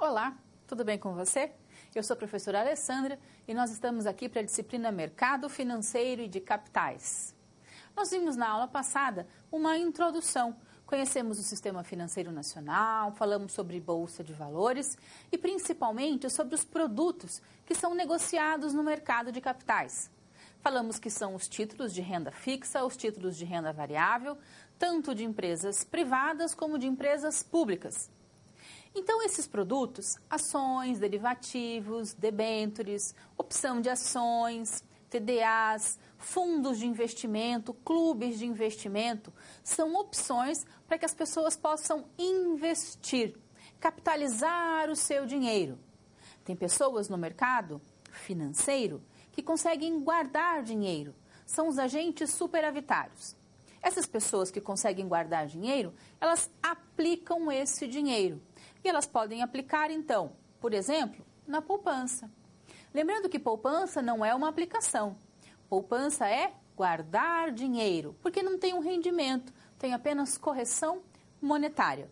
Olá, tudo bem com você? Eu sou a professora Alessandra e nós estamos aqui para a disciplina Mercado Financeiro e de Capitais. Nós vimos na aula passada uma introdução. Conhecemos o Sistema Financeiro Nacional, falamos sobre Bolsa de Valores e principalmente sobre os produtos que são negociados no mercado de capitais. Falamos que são os títulos de renda fixa, os títulos de renda variável, tanto de empresas privadas como de empresas públicas. Então, esses produtos, ações, derivativos, debêntures, opção de ações, TDAs, fundos de investimento, clubes de investimento, são opções para que as pessoas possam investir, capitalizar o seu dinheiro. Tem pessoas no mercado financeiro que conseguem guardar dinheiro, são os agentes superavitários. Essas pessoas que conseguem guardar dinheiro, elas aplicam esse dinheiro. E elas podem aplicar, então, por exemplo, na poupança. Lembrando que poupança não é uma aplicação. Poupança é guardar dinheiro, porque não tem um rendimento, tem apenas correção monetária.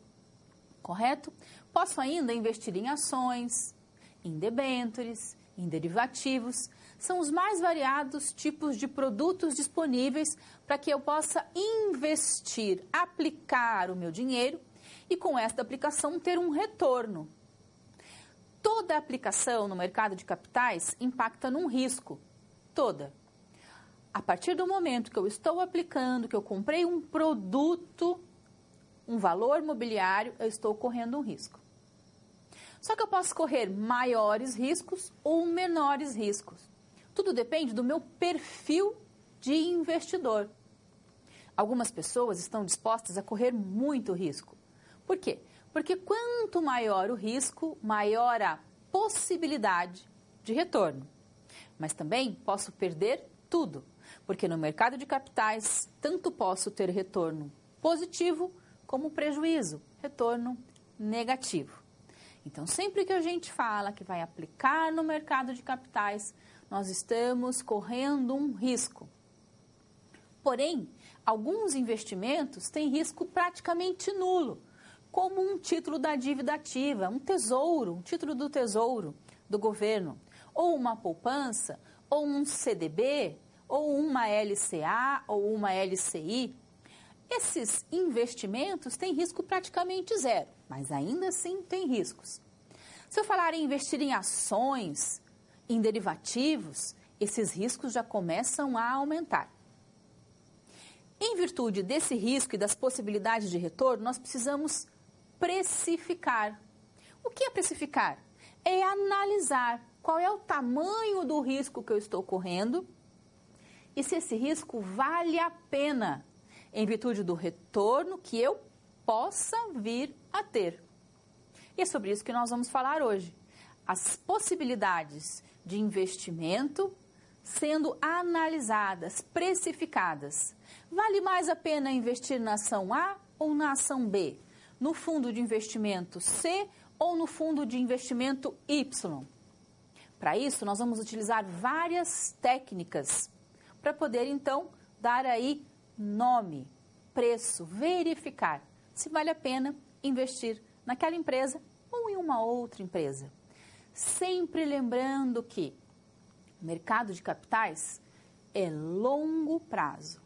Correto? Posso ainda investir em ações, em debêntures, em derivativos. São os mais variados tipos de produtos disponíveis para que eu possa investir, aplicar o meu dinheiro e com esta aplicação ter um retorno. Toda aplicação no mercado de capitais impacta num risco. Toda. A partir do momento que eu estou aplicando, que eu comprei um produto, um valor mobiliário, eu estou correndo um risco. Só que eu posso correr maiores riscos ou menores riscos. Tudo depende do meu perfil de investidor. Algumas pessoas estão dispostas a correr muito risco. Por quê? Porque quanto maior o risco, maior a possibilidade de retorno. Mas também posso perder tudo, porque no mercado de capitais, tanto posso ter retorno positivo como prejuízo, retorno negativo. Então, sempre que a gente fala que vai aplicar no mercado de capitais, nós estamos correndo um risco. Porém, alguns investimentos têm risco praticamente nulo, como um título da dívida ativa, um tesouro, um título do tesouro do governo, ou uma poupança, ou um CDB, ou uma LCA, ou uma LCI. Esses investimentos têm risco praticamente zero, mas ainda assim têm riscos. Se eu falar em investir em ações, em derivativos, esses riscos já começam a aumentar. Em virtude desse risco e das possibilidades de retorno, nós precisamos precificar. O que é precificar? É analisar qual é o tamanho do risco que eu estou correndo e se esse risco vale a pena em virtude do retorno que eu possa vir a ter. E é sobre isso que nós vamos falar hoje. As possibilidades de investimento sendo analisadas, precificadas. Vale mais a pena investir na ação A ou na ação B? No fundo de investimento C ou no fundo de investimento Y? Para isso, nós vamos utilizar várias técnicas para poder, então, dar aí nome, preço, verificar se vale a pena investir naquela empresa ou em uma outra empresa. Sempre lembrando que o mercado de capitais é longo prazo.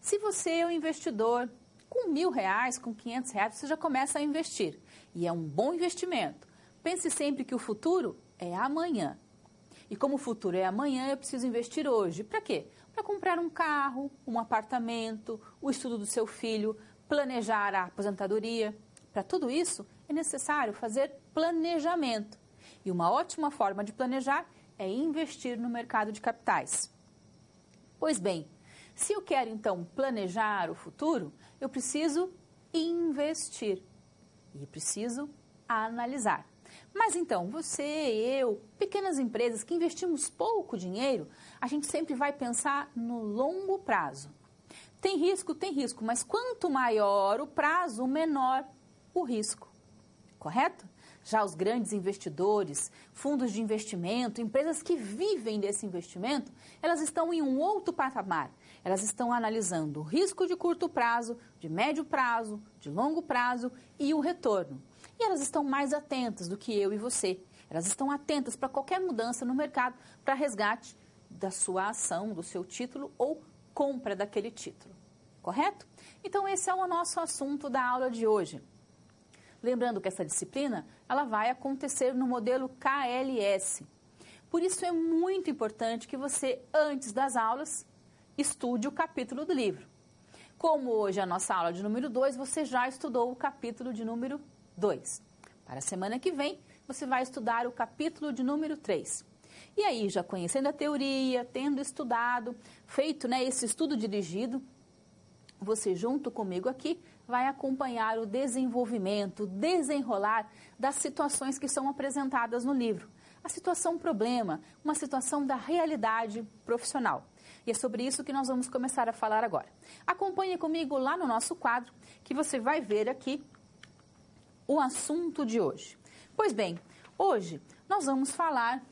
Se você é um investidor com R$1.000, com R$500, você já começa a investir. E é um bom investimento. Pense sempre que o futuro é amanhã. E como o futuro é amanhã, eu preciso investir hoje. Para quê? Para comprar um carro, um apartamento, o estudo do seu filho, planejar a aposentadoria. Para tudo isso, é necessário fazer planejamento. E uma ótima forma de planejar é investir no mercado de capitais. Pois bem, se eu quero então planejar o futuro, eu preciso investir e preciso analisar. Mas então, você, eu, pequenas empresas que investimos pouco dinheiro, a gente sempre vai pensar no longo prazo. Tem risco, mas quanto maior o prazo, menor o risco. Correto? Já os grandes investidores, fundos de investimento, empresas que vivem desse investimento, elas estão em um outro patamar. Elas estão analisando o risco de curto prazo, de médio prazo, de longo prazo e o retorno. e elas estão mais atentas do que eu e você. Elas estão atentas para qualquer mudança no mercado, para resgate da sua ação, do seu título ou compra daquele título. Correto? Então, esse é o nosso assunto da aula de hoje. Lembrando que essa disciplina ela vai acontecer no modelo KLS. Por isso, é muito importante que você, antes das aulas, estude o capítulo do livro. Como hoje é a nossa aula de número 2, você já estudou o capítulo de número 2. Para a semana que vem, você vai estudar o capítulo de número 3. E aí, já conhecendo a teoria, tendo estudado, feito esse estudo dirigido, você junto comigo aqui vai acompanhar o desenvolvimento, o desenrolar das situações que são apresentadas no livro. A situação problema, uma situação da realidade profissional. E é sobre isso que nós vamos começar a falar agora. Acompanhe comigo lá no nosso quadro, que você vai ver aqui o assunto de hoje. Pois bem, hoje nós vamos falar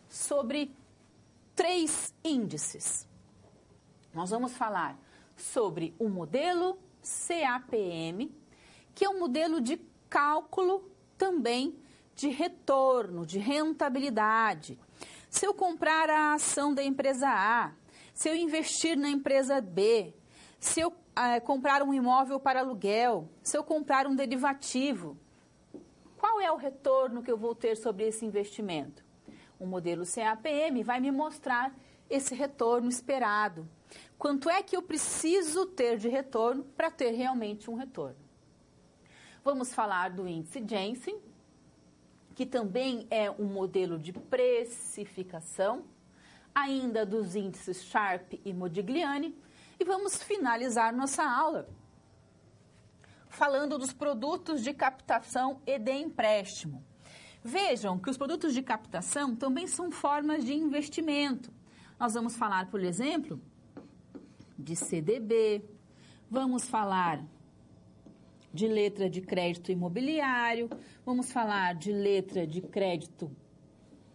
sobre 3 índices. Nós vamos falar sobre o modelo CAPM, que é um modelo de cálculo também de retorno, de rentabilidade. Se eu comprar a ação da empresa A, se eu investir na empresa B, se eu comprar um imóvel para aluguel, se eu comprar um derivativo, qual é o retorno que eu vou ter sobre esse investimento? O modelo CAPM vai me mostrar esse retorno esperado. Quanto é que eu preciso ter de retorno para ter realmente um retorno? Vamos falar do índice Jensen, que também é um modelo de precificação, ainda dos índices Sharpe e Modigliani, e vamos finalizar nossa aula falando dos produtos de captação e de empréstimo. Vejam que os produtos de captação também são formas de investimento. Nós vamos falar, por exemplo, de CDB, vamos falar de letra de crédito imobiliário, vamos falar de letra de crédito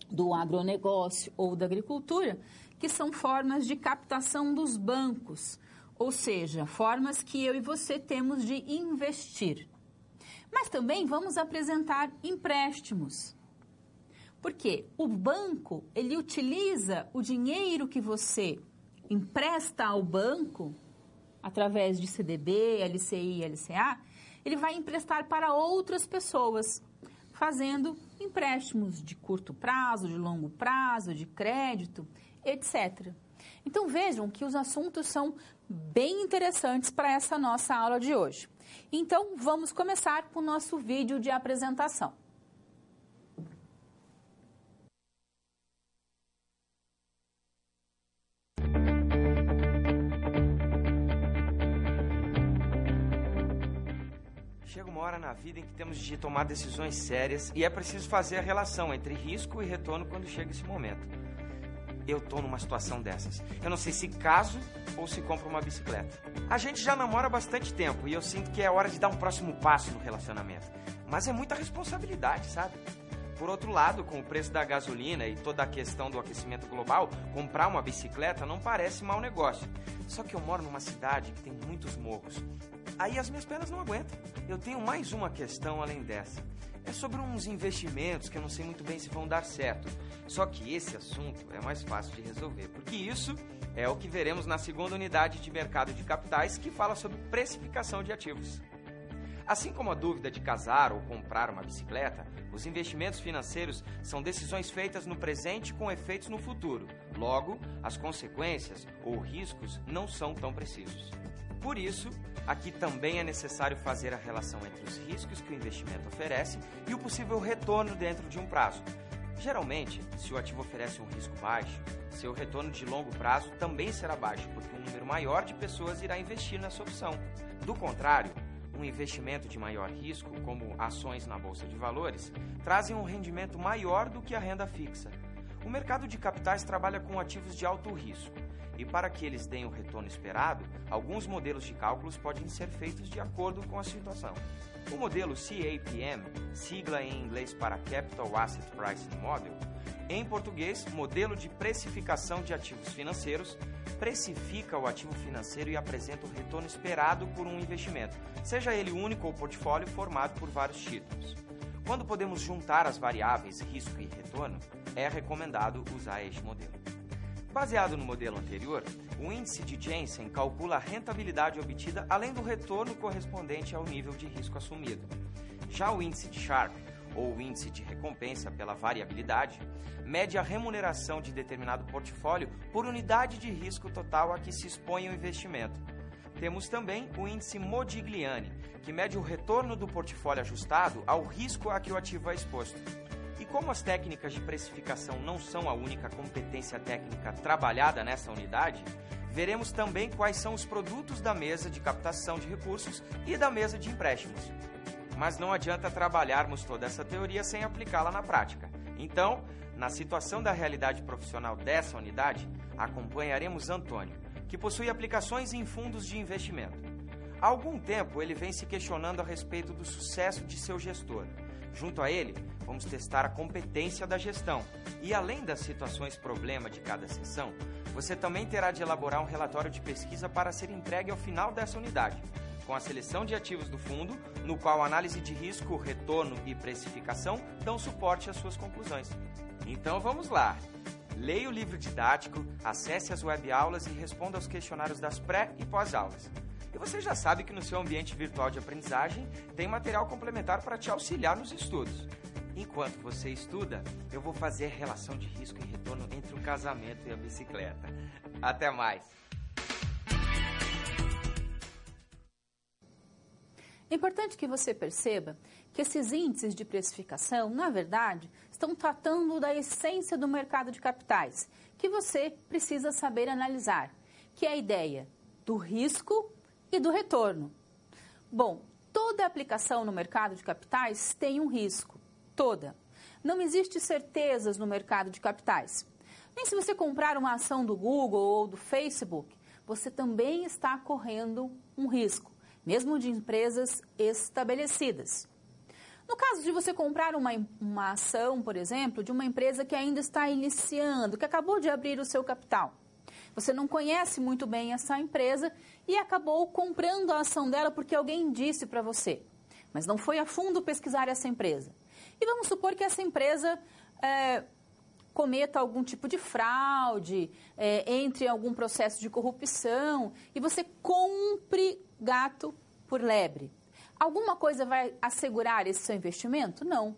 do agronegócio ou da agricultura, que são formas de captação dos bancos, ou seja, formas que eu e você temos de investir. Mas também vamos apresentar empréstimos. Porque o banco, ele utiliza o dinheiro que você empresta ao banco, através de CDB, LCI, LCA, ele vai emprestar para outras pessoas, fazendo empréstimos de curto prazo, de longo prazo, de crédito, etc. Então vejam que os assuntos são bem interessantes para essa nossa aula de hoje. Então vamos começar com o nosso vídeo de apresentação. Chega uma hora na vida em que temos de tomar decisões sérias e é preciso fazer a relação entre risco e retorno quando chega esse momento. Eu tô numa situação dessas. Eu não sei se caso ou se compro uma bicicleta. A gente já namora há bastante tempo e eu sinto que é hora de dar um próximo passo no relacionamento. Mas é muita responsabilidade, sabe? Por outro lado, com o preço da gasolina e toda a questão do aquecimento global, comprar uma bicicleta não parece mau negócio. Só que eu moro numa cidade que tem muitos morros. Aí as minhas pernas não aguentam. Eu tenho mais uma questão além dessa. É sobre uns investimentos que eu não sei muito bem se vão dar certo. Só que esse assunto é mais fácil de resolver, porque isso é o que veremos na segunda unidade de mercado de capitais, que fala sobre precificação de ativos. Assim como a dúvida de casar ou comprar uma bicicleta, os investimentos financeiros são decisões feitas no presente com efeitos no futuro. Logo, as consequências ou riscos não são tão precisos. Por isso, aqui também é necessário fazer a relação entre os riscos que o investimento oferece e o possível retorno dentro de um prazo. Geralmente, se o ativo oferece um risco baixo, seu retorno de longo prazo também será baixo, porque um número maior de pessoas irá investir nessa opção. Do contrário, um investimento de maior risco, como ações na Bolsa de Valores, trazem um rendimento maior do que a renda fixa. O mercado de capitais trabalha com ativos de alto risco. E para que eles deem o retorno esperado, alguns modelos de cálculos podem ser feitos de acordo com a situação. O modelo CAPM, sigla em inglês para Capital Asset Pricing Model, em português, modelo de precificação de ativos financeiros, precifica o ativo financeiro e apresenta o retorno esperado por um investimento, seja ele único ou portfólio formado por vários títulos. Quando podemos juntar as variáveis risco e retorno, é recomendado usar este modelo. Baseado no modelo anterior, o índice de Jensen calcula a rentabilidade obtida além do retorno correspondente ao nível de risco assumido. Já o índice de Sharpe, ou o índice de recompensa pela variabilidade, mede a remuneração de determinado portfólio por unidade de risco total a que se expõe o investimento. Temos também o índice Modigliani, que mede o retorno do portfólio ajustado ao risco a que o ativo é exposto. E como as técnicas de precificação não são a única competência técnica trabalhada nessa unidade, veremos também quais são os produtos da mesa de captação de recursos e da mesa de empréstimos. Mas não adianta trabalharmos toda essa teoria sem aplicá-la na prática. Então, na situação da realidade profissional dessa unidade, acompanharemos Antônio, que possui aplicações em fundos de investimento. Há algum tempo ele vem se questionando a respeito do sucesso de seu gestor. Junto a ele, vamos testar a competência da gestão. E além das situações problema de cada sessão, você também terá de elaborar um relatório de pesquisa para ser entregue ao final dessa unidade, com a seleção de ativos do fundo, no qual a análise de risco, retorno e precificação dão suporte às suas conclusões. Então vamos lá! Leia o livro didático, acesse as webaulas e responda aos questionários das pré- e pós-aulas. E você já sabe que no seu ambiente virtual de aprendizagem tem material complementar para te auxiliar nos estudos. Enquanto você estuda, eu vou fazer relação de risco e retorno entre o casamento e a bicicleta. Até mais! É importante que você perceba que esses índices de precificação, na verdade, estão tratando da essência do mercado de capitais, que você precisa saber analisar, que é a ideia do risco e do retorno. Bom, toda aplicação no mercado de capitais tem um risco, toda. Não existe certezas no mercado de capitais. Nem se você comprar uma ação do Google ou do Facebook, você também está correndo um risco, mesmo de empresas estabelecidas. No caso de você comprar uma ação, por exemplo, de uma empresa que ainda está iniciando, que acabou de abrir o seu capital, você não conhece muito bem essa empresa e acabou comprando a ação dela porque alguém disse para você, mas não foi a fundo pesquisar essa empresa. E vamos supor que essa empresa cometa algum tipo de fraude, entre em algum processo de corrupção e você compre gato por lebre. Alguma coisa vai assegurar esse seu investimento? Não.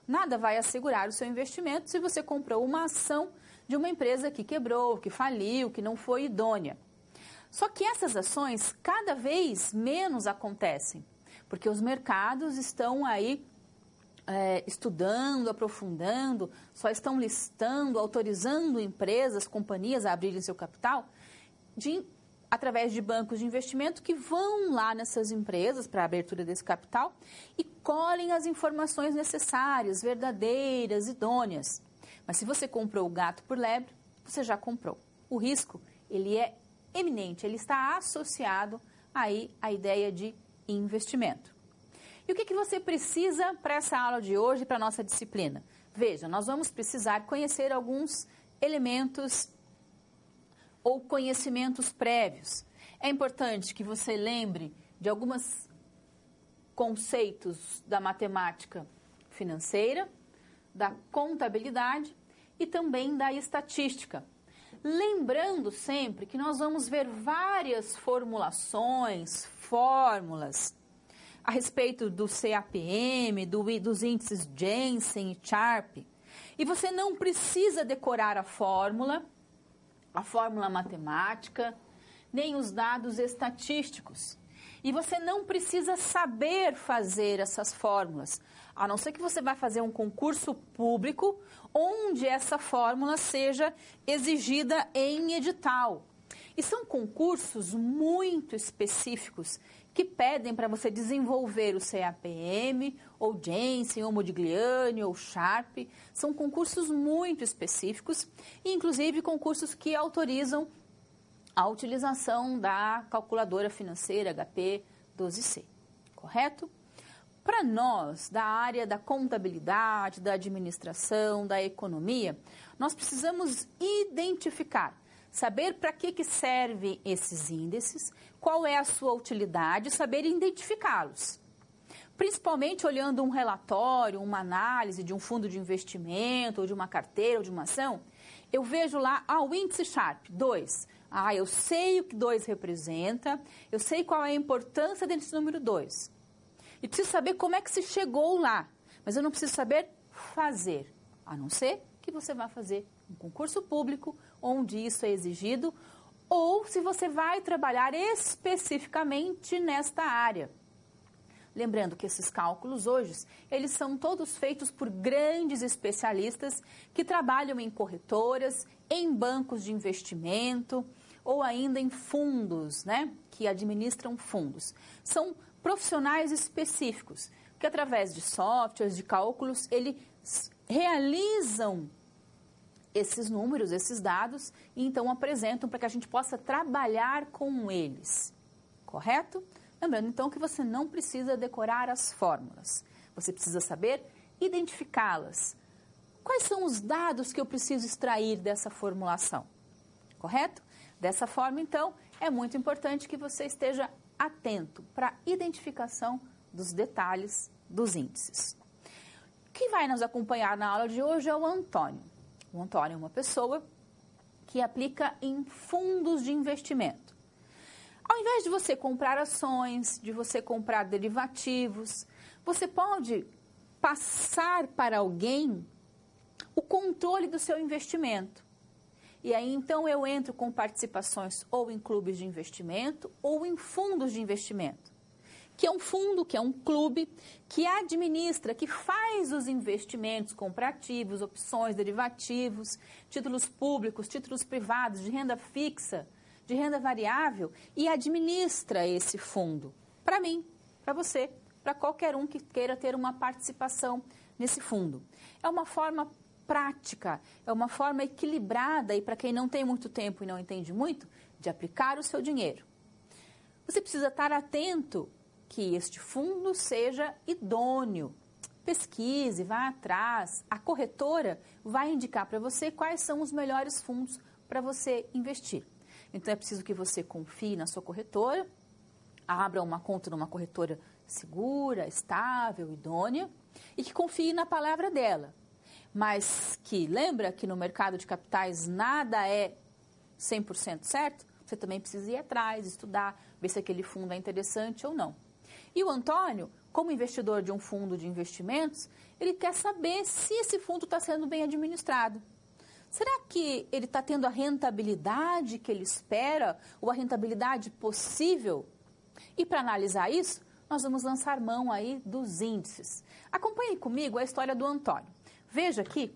Nada vai assegurar o seu investimento se você comprou uma ação de uma empresa que quebrou, que faliu, que não foi idônea. Só que essas ações cada vez menos acontecem, porque os mercados estão aí estudando, aprofundando, só estão listando, autorizando empresas, companhias a abrirem seu capital através de bancos de investimento que vão lá nessas empresas para a abertura desse capital e colhem as informações necessárias, verdadeiras, idôneas. Mas se você comprou o gato por lebre, você já comprou. O risco, ele é eminente, ele está associado aí à ideia de investimento. E o que você precisa para essa aula de hoje, para a nossa disciplina? Veja, nós vamos precisar conhecer alguns elementos ou conhecimentos prévios. É importante que você lembre de alguns conceitos da matemática financeira, da contabilidade e também da estatística. Lembrando sempre que nós vamos ver várias formulações, fórmulas a respeito do CAPM, dos índices Jensen e Sharpe. E você não precisa decorar a fórmula matemática, nem os dados estatísticos. E você não precisa saber fazer essas fórmulas, a não ser que você vai fazer um concurso público onde essa fórmula seja exigida em edital. E são concursos muito específicos que pedem para você desenvolver o CAPM, ou Jensen, ou Modigliani, ou Sharpe. São concursos muito específicos, e inclusive concursos que autorizam a utilização da calculadora financeira HP 12C, correto? Para nós, da área da contabilidade, da administração, da economia, nós precisamos identificar, saber para que servem esses índices, qual é a sua utilidade, saber identificá-los. principalmente olhando um relatório, uma análise de um fundo de investimento, ou de uma carteira, ou de uma ação, eu vejo lá o índice Sharpe, 2. Eu sei o que 2 representa, eu sei qual é a importância desse número 2. E preciso saber como é que se chegou lá, mas eu não preciso saber fazer, a não ser que você vá fazer um concurso público, onde isso é exigido, ou se você vai trabalhar especificamente nesta área. Lembrando que esses cálculos hoje, eles são todos feitos por grandes especialistas que trabalham em corretoras, em bancos de investimento ou ainda em fundos, né, que administram fundos. São profissionais específicos que através de softwares, de cálculos, eles realizam esses números, esses dados e então apresentam para que a gente possa trabalhar com eles, correto? Lembrando, então, que você não precisa decorar as fórmulas. Você precisa saber identificá-las. Quais são os dados que eu preciso extrair dessa formulação? Correto? Dessa forma, então, é muito importante que você esteja atento para a identificação dos detalhes dos índices. Quem vai nos acompanhar na aula de hoje é o Antônio. O Antônio é uma pessoa que aplica em fundos de investimento. Ao invés de você comprar ações, de você comprar derivativos, você pode passar para alguém o controle do seu investimento. E aí, então, eu entro com participações ou em clubes de investimento ou em fundos de investimento, que é um fundo, que é um clube, que administra, que faz os investimentos, compra ativos, opções, derivativos, títulos públicos, títulos privados, de renda fixa, de renda variável e administra esse fundo para mim, para você, para qualquer um que queira ter uma participação nesse fundo. É uma forma prática, é uma forma equilibrada e para quem não tem muito tempo e não entende muito, de aplicar o seu dinheiro. Você precisa estar atento que este fundo seja idôneo. Pesquise, vá atrás. A corretora vai indicar para você quais são os melhores fundos para você investir. Então, é preciso que você confie na sua corretora, abra uma conta numa corretora segura, estável, idônea e que confie na palavra dela. Mas que lembra que no mercado de capitais nada é 100% certo? Você também precisa ir atrás, estudar, ver se aquele fundo é interessante ou não. E o Antônio, como investidor de um fundo de investimentos, ele quer saber se esse fundo está sendo bem administrado. Será que ele está tendo a rentabilidade que ele espera ou a rentabilidade possível? E para analisar isso, nós vamos lançar mão aí dos índices. Acompanhe comigo a história do Antônio. Veja aqui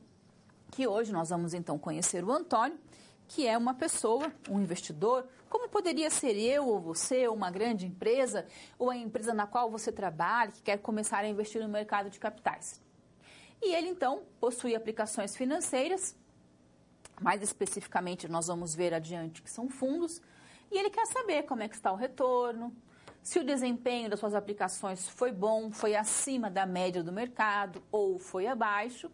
que hoje nós vamos então conhecer o Antônio, que é uma pessoa, um investidor, como poderia ser eu ou você, ou uma grande empresa, ou a empresa na qual você trabalha, que quer começar a investir no mercado de capitais. E ele então possui aplicações financeiras. Mais especificamente, nós vamos ver adiante que são fundos, e ele quer saber como é que está o retorno, se o desempenho das suas aplicações foi bom, foi acima da média do mercado ou foi abaixo,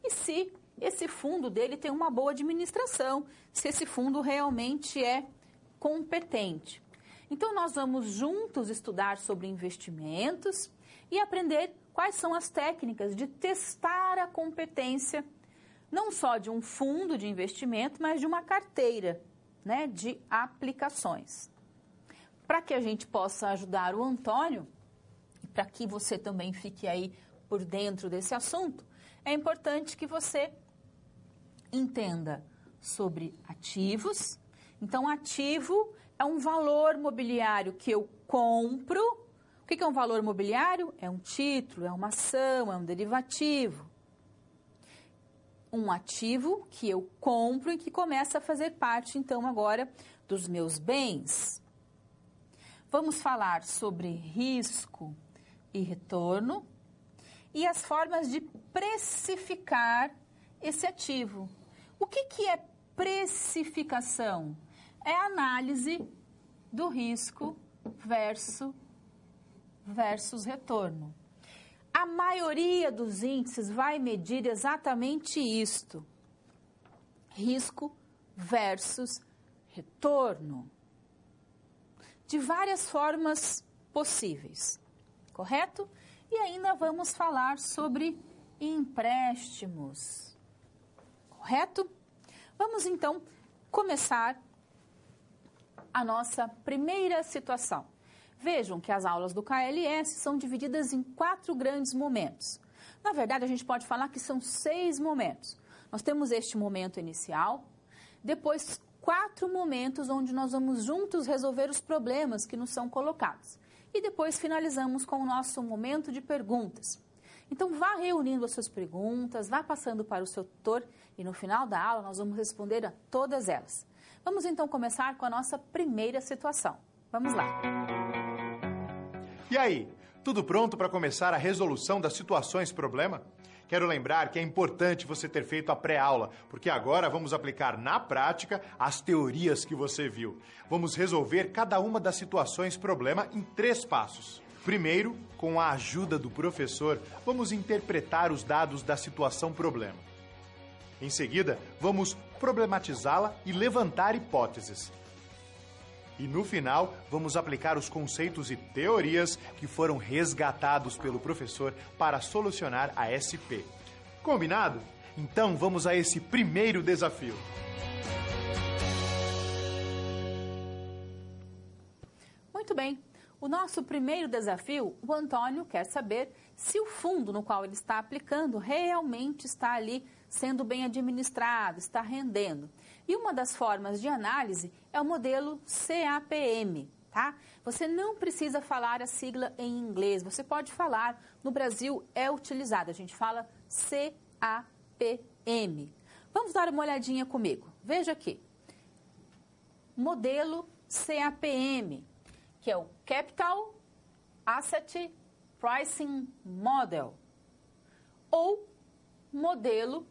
e se esse fundo dele tem uma boa administração, se esse fundo realmente é competente. Então, nós vamos juntos estudar sobre investimentos e aprender quais são as técnicas de testar a competência não só de um fundo de investimento, mas de uma carteira, né, de aplicações. Para que a gente possa ajudar o Antônio, e para que você também fique aí por dentro desse assunto, é importante que você entenda sobre ativos. Então, ativo é um valor mobiliário que eu compro. O que é um valor mobiliário? É um título, é uma ação, é um derivativo. Um ativo que eu compro e que começa a fazer parte, então, agora dos meus bens. Vamos falar sobre risco e retorno e as formas de precificar esse ativo. O que é precificação? É a análise do risco versus retorno. A maioria dos índices vai medir exatamente isto: risco versus retorno, de várias formas possíveis, correto? E ainda vamos falar sobre empréstimos. Correto? Vamos então começar a nossa primeira situação. Vejam que as aulas do KLS são divididas em 4 grandes momentos. Na verdade, a gente pode falar que são 6 momentos. Nós temos este momento inicial, depois 4 momentos onde nós vamos juntos resolver os problemas que nos são colocados. E depois finalizamos com o nosso momento de perguntas. Então, vá reunindo as suas perguntas, vá passando para o seu tutor e no final da aula nós vamos responder a todas elas. Vamos então começar com a nossa primeira situação. Vamos lá. E aí, tudo pronto para começar a resolução das situações problema? Quero lembrar que é importante você ter feito a pré-aula, porque agora vamos aplicar na prática as teorias que você viu. Vamos resolver cada uma das situações problema em 3 passos. Primeiro, com a ajuda do professor, vamos interpretar os dados da situação problema. Em seguida, vamos problematizá-la e levantar hipóteses. E no final, vamos aplicar os conceitos e teorias que foram resgatados pelo professor para solucionar a SP. Combinado? Então vamos a esse primeiro desafio. Muito bem. O nosso primeiro desafio, o Antônio quer saber se o fundo no qual ele está aplicando realmente está ali sendo bem administrado, está rendendo. E uma das formas de análise é o modelo CAPM, tá? Você não precisa falar a sigla em inglês, você pode falar, no Brasil é utilizado, a gente fala CAPM. Vamos dar uma olhadinha comigo. Veja aqui. Modelo CAPM, que é o Capital Asset Pricing Model, ou modelo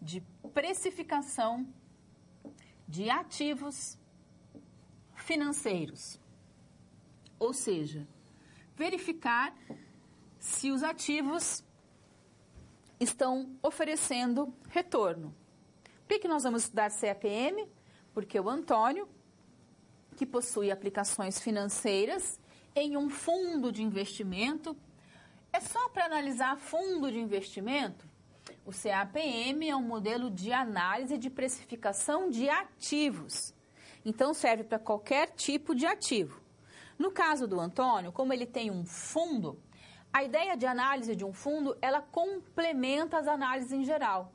de precificação de ativos financeiros. Ou seja, verificar se os ativos estão oferecendo retorno. Por que nós vamos estudar CAPM? Porque o Antônio, que possui aplicações financeiras em um fundo de investimento, é só para analisar fundo de investimento? O CAPM é um modelo de análise de precificação de ativos. Então, serve para qualquer tipo de ativo. No caso do Antônio, como ele tem um fundo, a ideia de análise de um fundo, ela complementa as análises em geral.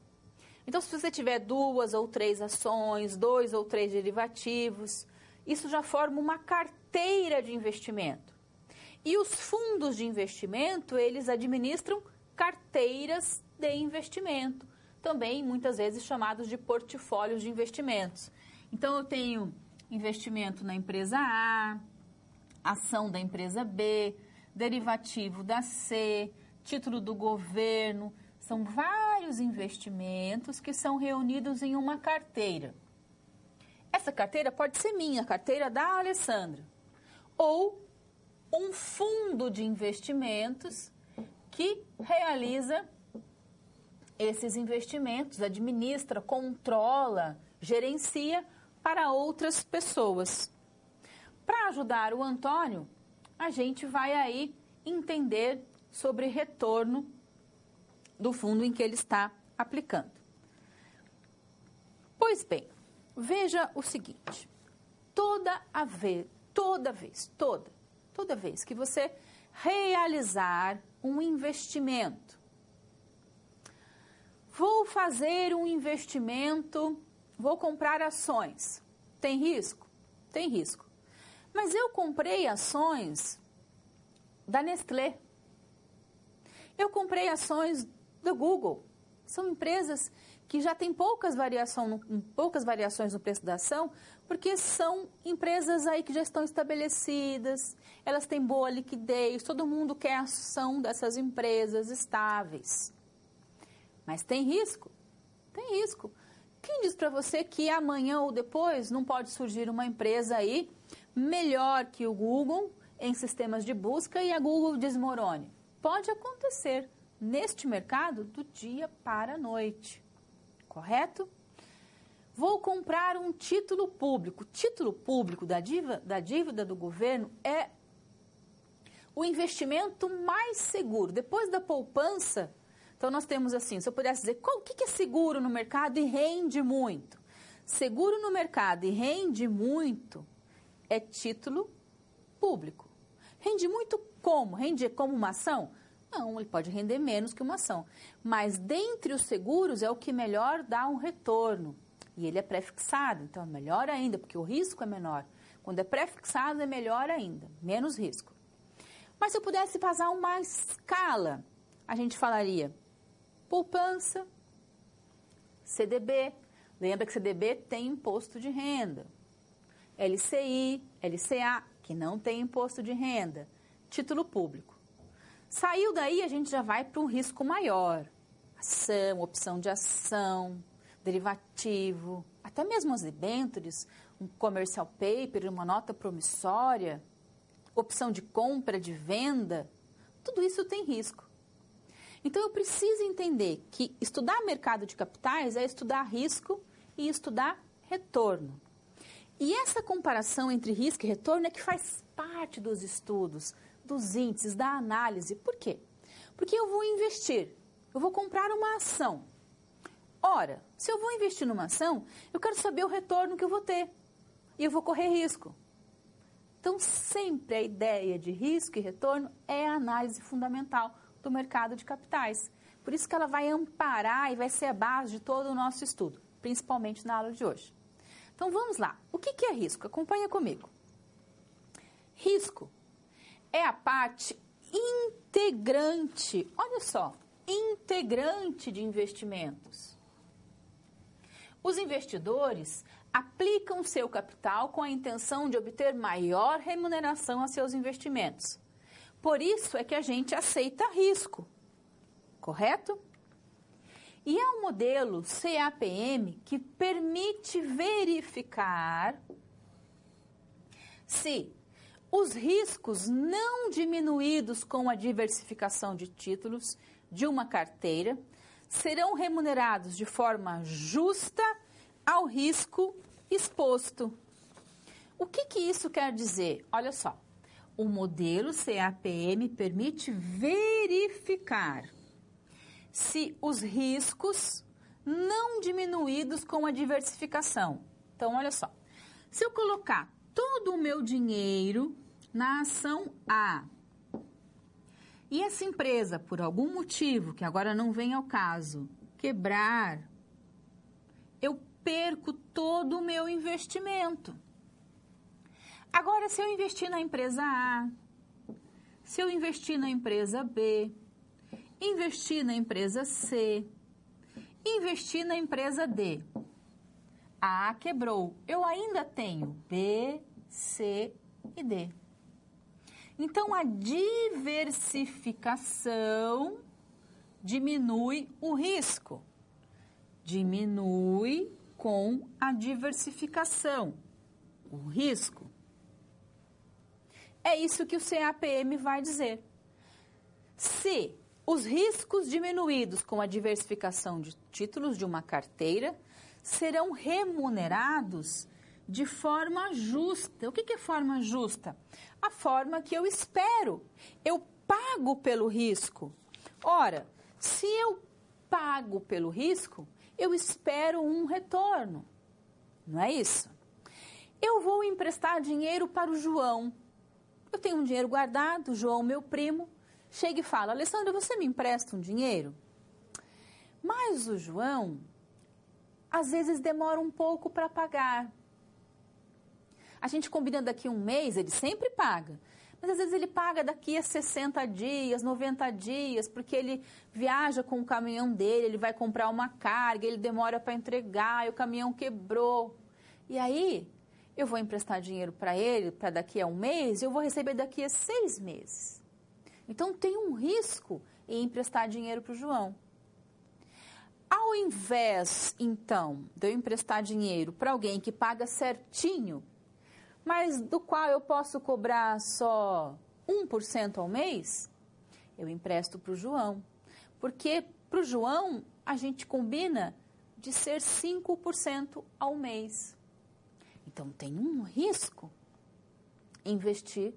Então, se você tiver 2 ou 3 ações, 2 ou 3 derivativos, isso já forma uma carteira de investimento. E os fundos de investimento, eles administram carteiras de investimento, também muitas vezes chamados de portfólios de investimentos. Então, eu tenho investimento na empresa A, ação da empresa B, derivativo da C, título do governo. São vários investimentos que são reunidos em uma carteira. Essa carteira pode ser minha, a carteira da Alessandra, ou um fundo de investimentos que realiza esses investimentos, administra, controla, gerencia para outras pessoas. Para ajudar o Antônio, a gente vai aí entender sobre retorno do fundo em que ele está aplicando. Pois bem, veja o seguinte, toda vez que você realizar um investimento, vou fazer um investimento, vou comprar ações, tem risco? Tem risco. Mas eu comprei ações da Nestlé, eu comprei ações do Google, são empresas que já têm poucas variações no preço da ação, porque são empresas aí que já estão estabelecidas, elas têm boa liquidez, todo mundo quer ação dessas empresas estáveis. Mas tem risco? Tem risco. Quem diz para você que amanhã ou depois não pode surgir uma empresa aí melhor que o Google em sistemas de busca e a Google desmorone? Pode acontecer neste mercado do dia para a noite. Correto? Vou comprar um título público. Título público da dívida do governo é o investimento mais seguro. Depois da poupança, então nós temos assim, se eu pudesse dizer, o que é seguro no mercado e rende muito? Seguro no mercado e rende muito é título público. Rende muito como? Rende como uma ação? Não, ele pode render menos que uma ação. Mas dentre os seguros é o que melhor dá um retorno. E ele é pré-fixado, então é melhor ainda, porque o risco é menor. Quando é pré-fixado é melhor ainda, menos risco. Mas se eu pudesse fazer uma escala, a gente falaria poupança, CDB. Lembra que CDB tem imposto de renda. LCI, LCA, que não tem imposto de renda. Título público. Saiu daí, a gente já vai para um risco maior. Ação, opção de ação, derivativo, até mesmo as debêntures, um commercial paper, uma nota promissória, opção de compra, de venda, tudo isso tem risco. Então, eu preciso entender que estudar mercado de capitais é estudar risco e estudar retorno. E essa comparação entre risco e retorno é que faz parte dos estudos, dos índices, da análise. Por quê? Porque eu vou investir, eu vou comprar uma ação. Ora, se eu vou investir numa ação, eu quero saber o retorno que eu vou ter. E eu vou correr risco. Então, sempre a ideia de risco e retorno é a análise fundamental do mercado de capitais. Por isso que ela vai amparar e vai ser a base de todo o nosso estudo, principalmente na aula de hoje. Então, vamos lá. O que é risco? Acompanha comigo. Risco é a parte integrante, olha só, integrante de investimentos. Os investidores aplicam seu capital com a intenção de obter maior remuneração a seus investimentos. Por isso é que a gente aceita risco, correto? E é um modelo CAPM que permite verificar se os riscos não diminuídos com a diversificação de títulos de uma carteira serão remunerados de forma justa ao risco exposto. O que isso quer dizer? Olha só, o modelo CAPM permite verificar se os riscos não diminuídos com a diversificação. Então, olha só, se eu colocar todo o meu dinheiro na ação A, e essa empresa, por algum motivo, que agora não vem ao caso, quebrar, eu perco todo o meu investimento. Agora, se eu investir na empresa A, se eu investir na empresa B, investir na empresa C, investir na empresa D, a A quebrou, eu ainda tenho B, C e D. Então, a diversificação diminui o risco. Diminui com a diversificação o risco. É isso que o CAPM vai dizer. Se os riscos diminuídos com a diversificação de títulos de uma carteira serão remunerados de forma justa. O que é forma justa? A forma que eu espero. Eu pago pelo risco. Ora, se eu pago pelo risco, eu espero um retorno. Não é isso? Eu vou emprestar dinheiro para o João. Eu tenho um dinheiro guardado, o João, meu primo, chega e fala: Alessandra, você me empresta um dinheiro? Mas o João, às vezes, demora um pouco para pagar. A gente combina daqui um mês, ele sempre paga. Mas às vezes ele paga daqui a 60 dias, 90 dias, porque ele viaja com o caminhão dele, ele vai comprar uma carga, ele demora para entregar, e o caminhão quebrou. E aí, eu vou emprestar dinheiro para ele para daqui a um mês, e eu vou receber daqui a 6 meses. Então, tem um risco em emprestar dinheiro para o João. Ao invés, então, de eu emprestar dinheiro para alguém que paga certinho, mas do qual eu posso cobrar só 1% ao mês, eu empresto para o João. Porque para o João, a gente combina de ser 5% ao mês. Então, tem um risco investir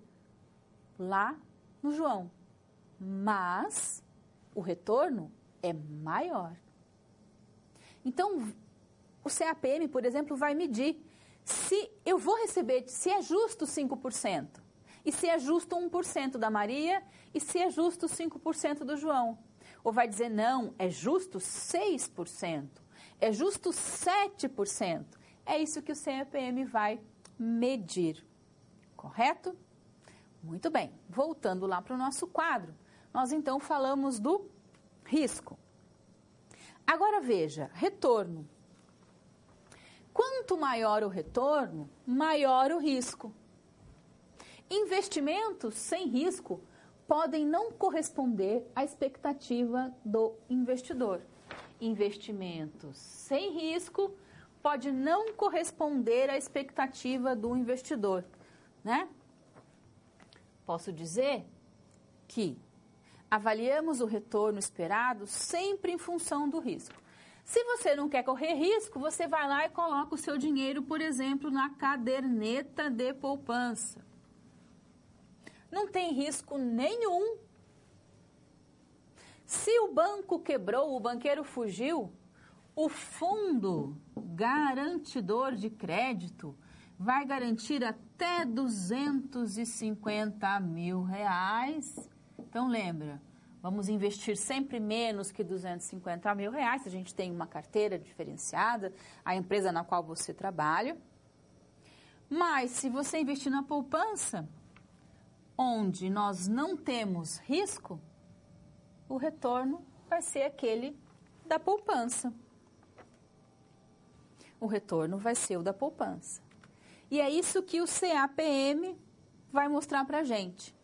lá no João, mas o retorno é maior. Então, o CAPM, por exemplo, vai medir se eu vou receber, se é justo 5%, e se é justo 1% da Maria, e se é justo 5% do João. Ou vai dizer, não, é justo 6%, é justo 7%. É isso que o CAPM vai medir, correto? Muito bem, voltando lá para o nosso quadro, nós então falamos do risco. Agora veja, retorno. Quanto maior o retorno, maior o risco. Investimentos sem risco podem não corresponder à expectativa do investidor. Investimentos sem risco pode não corresponder à expectativa do investidor, né? Posso dizer que avaliamos o retorno esperado sempre em função do risco. Se você não quer correr risco, você vai lá e coloca o seu dinheiro, por exemplo, na caderneta de poupança. Não tem risco nenhum. Se o banco quebrou, o banqueiro fugiu, o fundo garantidor de crédito vai garantir até R$250 mil. Então, lembra, vamos investir sempre menos que R$250 mil. Se a gente tem uma carteira diferenciada, a empresa na qual você trabalha. Mas, se você investir na poupança, onde nós não temos risco, o retorno vai ser aquele da poupança. O retorno vai ser o da poupança. E é isso que o CAPM vai mostrar para a gente.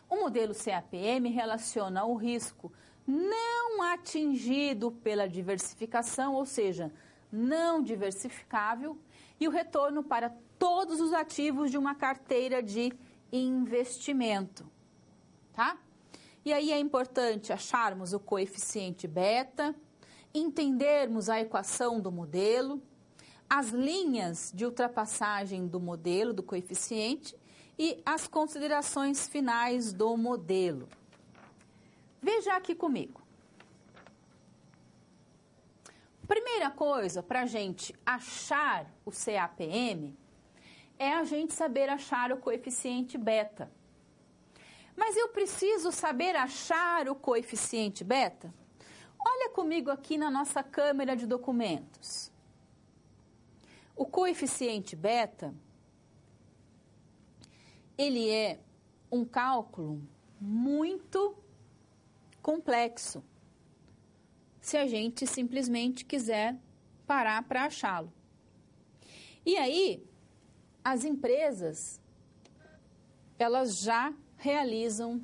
O modelo CAPM relaciona o risco não atingido pela diversificação, ou seja, não diversificável, e o retorno para todos os ativos de uma carteira de investimento, tá? E aí é importante acharmos o coeficiente beta, entendermos a equação do modelo, as linhas de ultrapassagem do modelo, do coeficiente, e as considerações finais do modelo. Veja aqui comigo. Primeira coisa para a gente achar o CAPM é a gente saber achar o coeficiente beta. Mas eu preciso saber achar o coeficiente beta? Olha comigo aqui na nossa câmera de documentos. O coeficiente beta, ele é um cálculo muito complexo, se a gente simplesmente quiser parar para achá-lo. E aí, as empresas, elas já realizam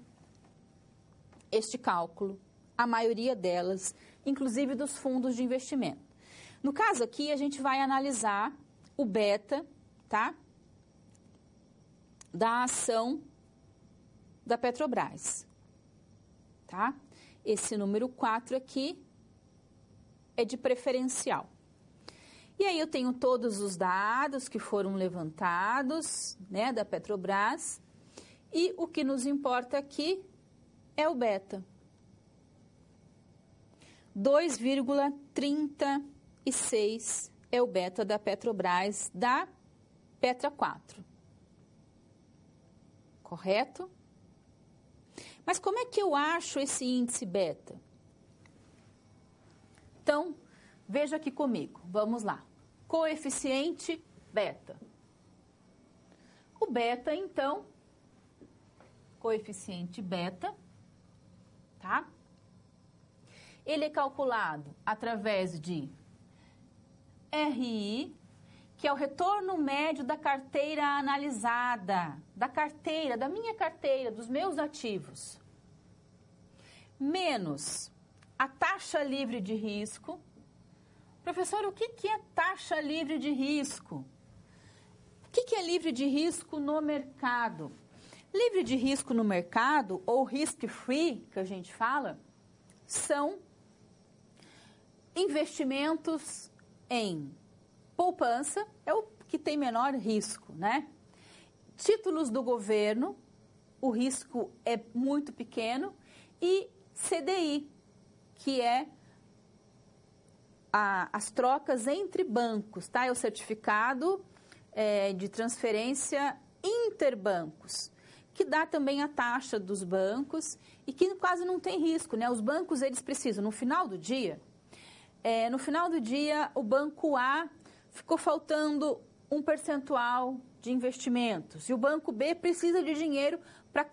este cálculo, a maioria delas, inclusive dos fundos de investimento. No caso aqui, a gente vai analisar o beta, tá? Da ação da Petrobras, tá? Esse número 4 aqui é de preferencial. E aí eu tenho todos os dados que foram levantados, né, da Petrobras, e o que nos importa aqui é o beta. 2,36 é o beta da Petrobras, da Petra 4. Correto? Mas como é que eu acho esse índice beta? Então, veja aqui comigo. Vamos lá. Coeficiente beta. O beta, então, coeficiente beta, tá? Ele é calculado através de RI, que é o retorno médio da carteira analisada, da minha carteira, dos meus ativos, menos a taxa livre de risco. Professor, o que é taxa livre de risco? O que é livre de risco no mercado? Livre de risco no mercado, ou risk-free, que a gente fala, são investimentos em poupança, é o que tem menor risco, né? Títulos do governo o risco é muito pequeno, e CDI, que é as trocas entre bancos, tá? É o certificado de transferência interbancos, que dá também a taxa dos bancos e que quase não tem risco, né? Os bancos, eles precisam, no final do dia, o banco A ficou faltando um percentual de investimentos e o banco B precisa de dinheiro para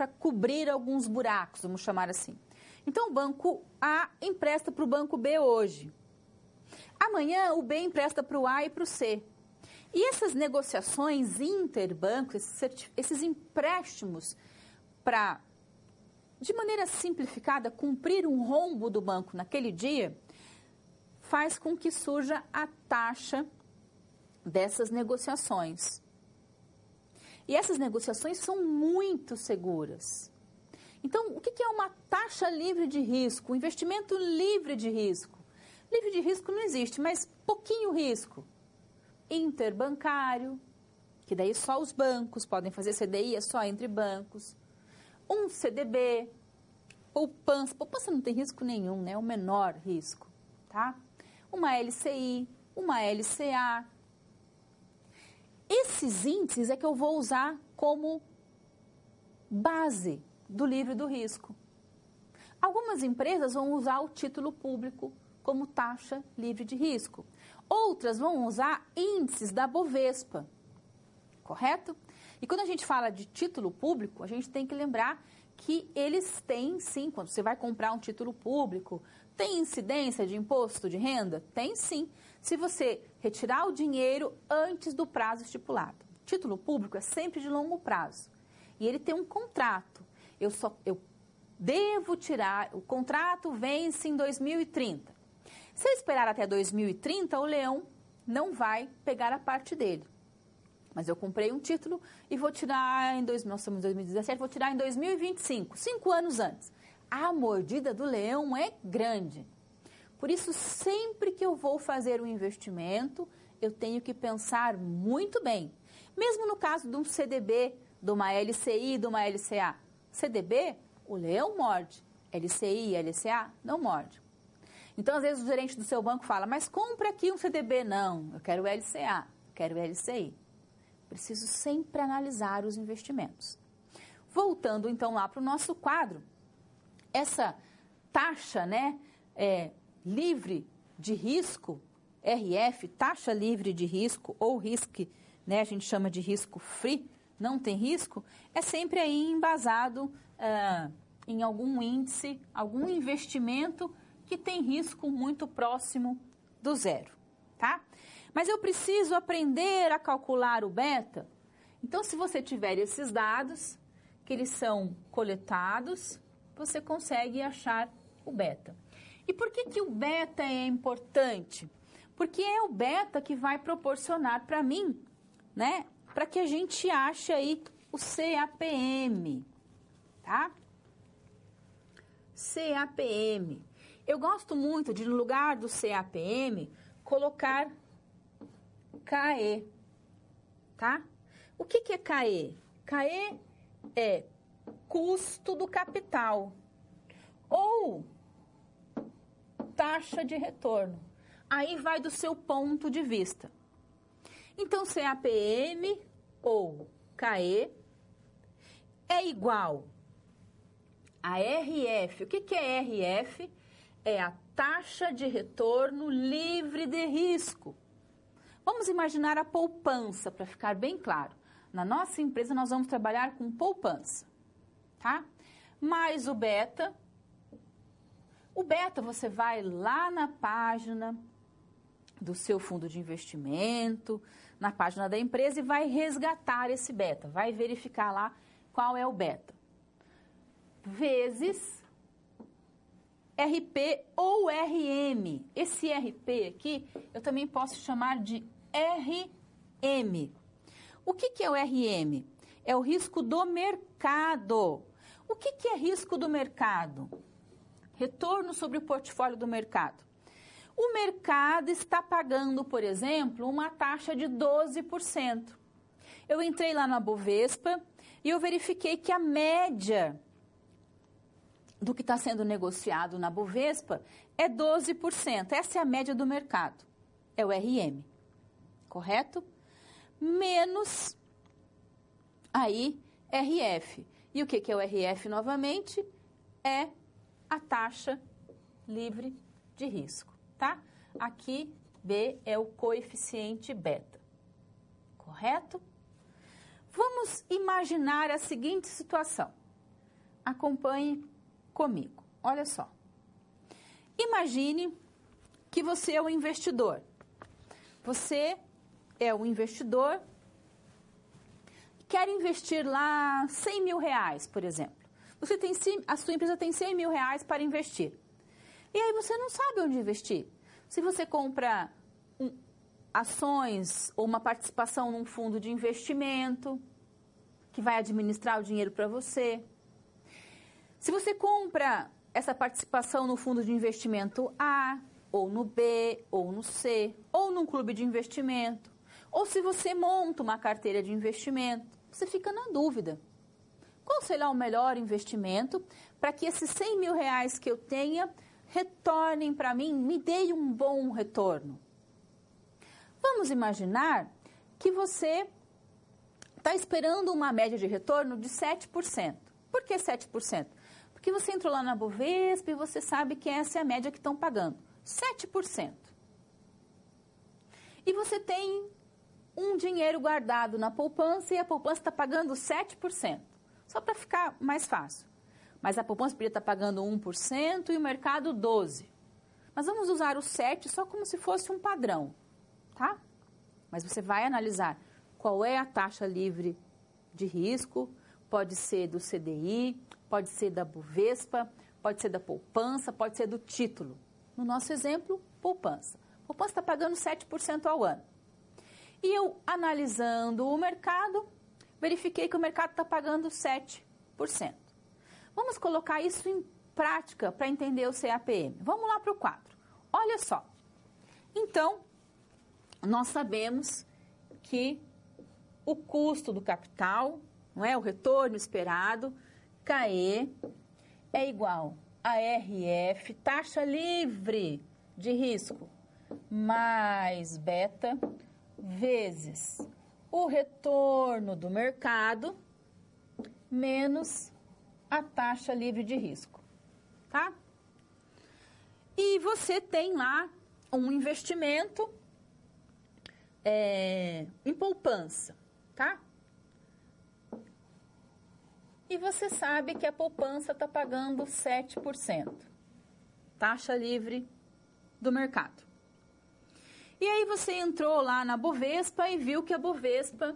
cobrir alguns buracos, vamos chamar assim. Então, o banco A empresta para o banco B hoje. Amanhã, o B empresta para o A e para o C. E essas negociações interbancos, esses empréstimos para, de maneira simplificada, cumprir um rombo do banco naquele dia, faz com que surja a taxa dessas negociações. E essas negociações são muito seguras. Então, o que é uma taxa livre de risco? Um investimento livre de risco? Livre de risco não existe, mas pouquinho risco. Interbancário, que daí só os bancos podem fazer CDI, é só entre bancos. Um CDB, poupança. Poupança não tem risco nenhum, né? É o menor risco, tá? Uma LCI, uma LCA. Esses índices é que eu vou usar como base do livre do risco. Algumas empresas vão usar o título público como taxa livre de risco. Outras vão usar índices da Bovespa, correto? E quando a gente fala de título público, a gente tem que lembrar que eles têm, sim, quando você vai comprar um título público, tem incidência de imposto de renda? Tem sim, se você retirar o dinheiro antes do prazo estipulado. Título público é sempre de longo prazo e ele tem um contrato. Eu devo tirar, o contrato vence em 2030. Se eu esperar até 2030, o leão não vai pegar a parte dele. Mas eu comprei um título e vou tirar nós estamos em 2017, vou tirar em 2025, 5 anos antes. A mordida do leão é grande. Por isso, sempre que eu vou fazer um investimento, eu tenho que pensar muito bem. Mesmo no caso de um CDB, de uma LCI, de uma LCA. CDB, o leão morde. LCI, LCA, não morde. Então, às vezes, o gerente do seu banco fala, mas compra aqui um CDB. Não, eu quero LCA, quero LCI. Preciso sempre analisar os investimentos. Voltando, então, lá para o nosso quadro, essa taxa, né, livre de risco, RF, taxa livre de risco, ou RISC, né, a gente chama de risco free, não tem risco, é sempre aí embasado em algum índice, algum investimento que tem risco muito próximo do zero, tá? Mas eu preciso aprender a calcular o beta. Então, se você tiver esses dados, que eles são coletados, você consegue achar o beta. E por que o beta é importante? Porque é o beta que vai proporcionar para mim, né, para que a gente ache aí o CAPM, tá? CAPM. Eu gosto muito de, no lugar do CAPM, colocar CAE, tá? O que é CAE? CAE é custo do capital ou taxa de retorno. Aí vai do seu ponto de vista. Então, CAPM ou CAE é igual a RF. O que é RF? É a taxa de retorno livre de risco. Vamos imaginar a poupança, para ficar bem claro. Na nossa empresa, nós vamos trabalhar com poupança, tá? Mais o beta. O beta, você vai lá na página do seu fundo de investimento, na página da empresa e vai resgatar esse beta. Vai verificar lá qual é o beta. Vezes RP ou RM. Esse RP aqui, eu também posso chamar de RM. O que é o RM? É o risco do mercado. O que é risco do mercado? Retorno sobre o portfólio do mercado. O mercado está pagando, por exemplo, uma taxa de 12%. Eu entrei lá na Bovespa, E eu verifiquei que a média do que está sendo negociado na Bovespa é 12%. Essa é a média do mercado. É o RM. Correto? Menos aí RF. E o que é o RF novamente? É a taxa livre de risco, tá? Aqui, B é o coeficiente beta. Correto? Vamos imaginar a seguinte situação. Acompanhe comigo. Olha só. Imagine que você é um investidor. Você é um investidor que quer investir lá 100 mil reais, por exemplo. A sua empresa tem 100 mil reais para investir. E aí você não sabe onde investir. Se você compra ações ou uma participação num fundo de investimento que vai administrar o dinheiro para você. Se você compra essa participação no fundo de investimento A, ou no B, ou no C, ou num clube de investimento, ou se você monta uma carteira de investimento, você fica na dúvida. Qual será o melhor investimento para que esses 100 mil reais que eu tenha retornem para mim, me deem um bom retorno? Vamos imaginar que você está esperando uma média de retorno de 7%. Por que 7%? Porque você entrou lá na Bovespa e você sabe que essa é a média que estão pagando. 7%. E você tem um dinheiro guardado na poupança e a poupança está pagando 7%. Só para ficar mais fácil. Mas a poupança poderia estar pagando 1% e o mercado 12%. Mas vamos usar o 7% só como se fosse um padrão, tá? Mas você vai analisar qual é a taxa livre de risco, pode ser do CDI, pode ser da Bovespa, pode ser da poupança, pode ser do título. No nosso exemplo, poupança. A poupança está pagando 7% ao ano. E eu, analisando o mercado, verifiquei que o mercado está pagando 7%. Vamos colocar isso em prática para entender o CAPM. Vamos lá para o 4. Olha só. Então, nós sabemos que o custo do capital, não é, o retorno esperado, KE, é igual a RF, taxa livre de risco, mais beta, vezes o retorno do mercado, menos a taxa livre de risco, tá? E você tem lá um investimento em poupança, tá? E você sabe que a poupança está pagando 7%, taxa livre do mercado. E aí você entrou lá na Bovespa e viu que a Bovespa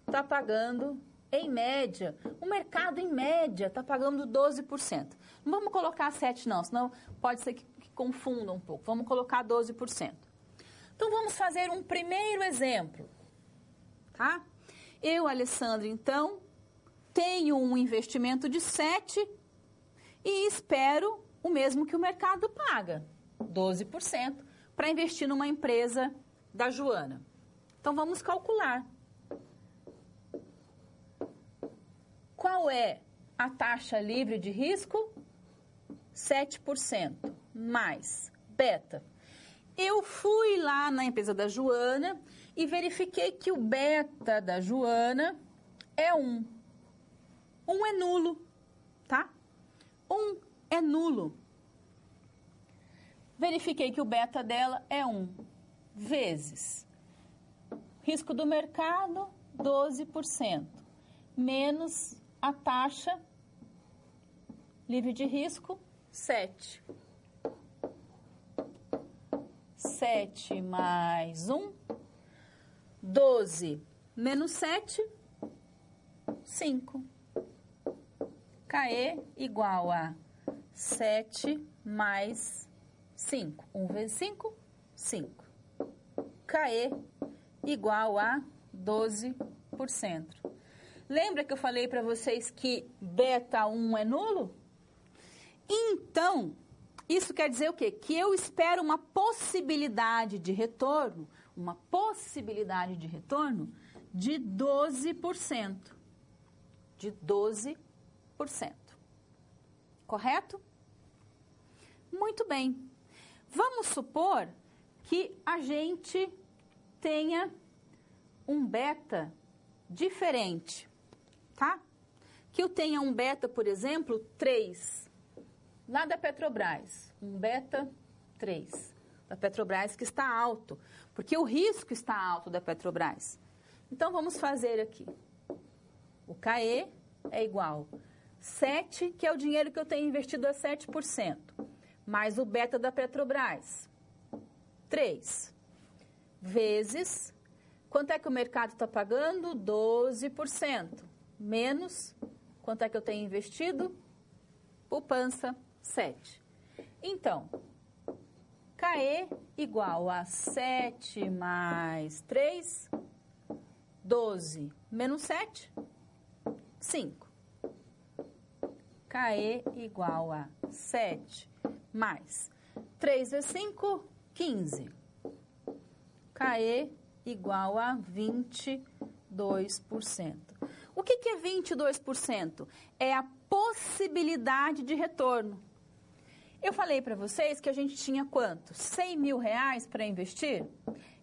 está pagando, em média, o mercado em média está pagando 12%. Não vamos colocar 7% não, senão pode ser que confunda um pouco. Vamos colocar 12%. Então vamos fazer um primeiro exemplo, tá? Eu, Alessandra, então, tenho um investimento de 7% e espero o mesmo que o mercado paga, 12%, para investir numa empresa da Joana. Então, vamos calcular. Qual é a taxa livre de risco? 7% mais beta. Eu fui lá na empresa da Joana e verifiquei que o beta da Joana é 1. 1 é nulo, tá? 1 é nulo. Verifiquei que o beta dela é 1 vezes risco do mercado, 12%, menos a taxa livre de risco, 7. 7 mais 1, 12 menos 7, 5. KE igual a 7 mais 5. 1 vezes 5, 5. KE igual a 12%. Lembra que eu falei para vocês que beta 1 é nulo? Então, isso quer dizer o quê? Que eu espero uma possibilidade de retorno de 12%. de 12%. Correto? Muito bem. Vamos supor que a gente tenha um beta diferente, tá? Que eu tenha um beta, por exemplo, 3, lá da Petrobras. Um beta 3 da Petrobras que está alto, porque o risco está alto da Petrobras. Então, vamos fazer aqui. O CAE é igual a 7, que é o dinheiro que eu tenho investido a 7%, mais o beta da Petrobras, 3, vezes, quanto é que o mercado está pagando? 12%, menos, quanto é que eu tenho investido? Poupança, 7. Então, CAE igual a 7 mais 3, 12 menos 7, 5. CAE igual a 7 mais 3 vezes 5, 15. CAE igual a 22%. O que é 22%? É a possibilidade de retorno. Eu falei para vocês que a gente tinha quanto? 100 mil reais para investir?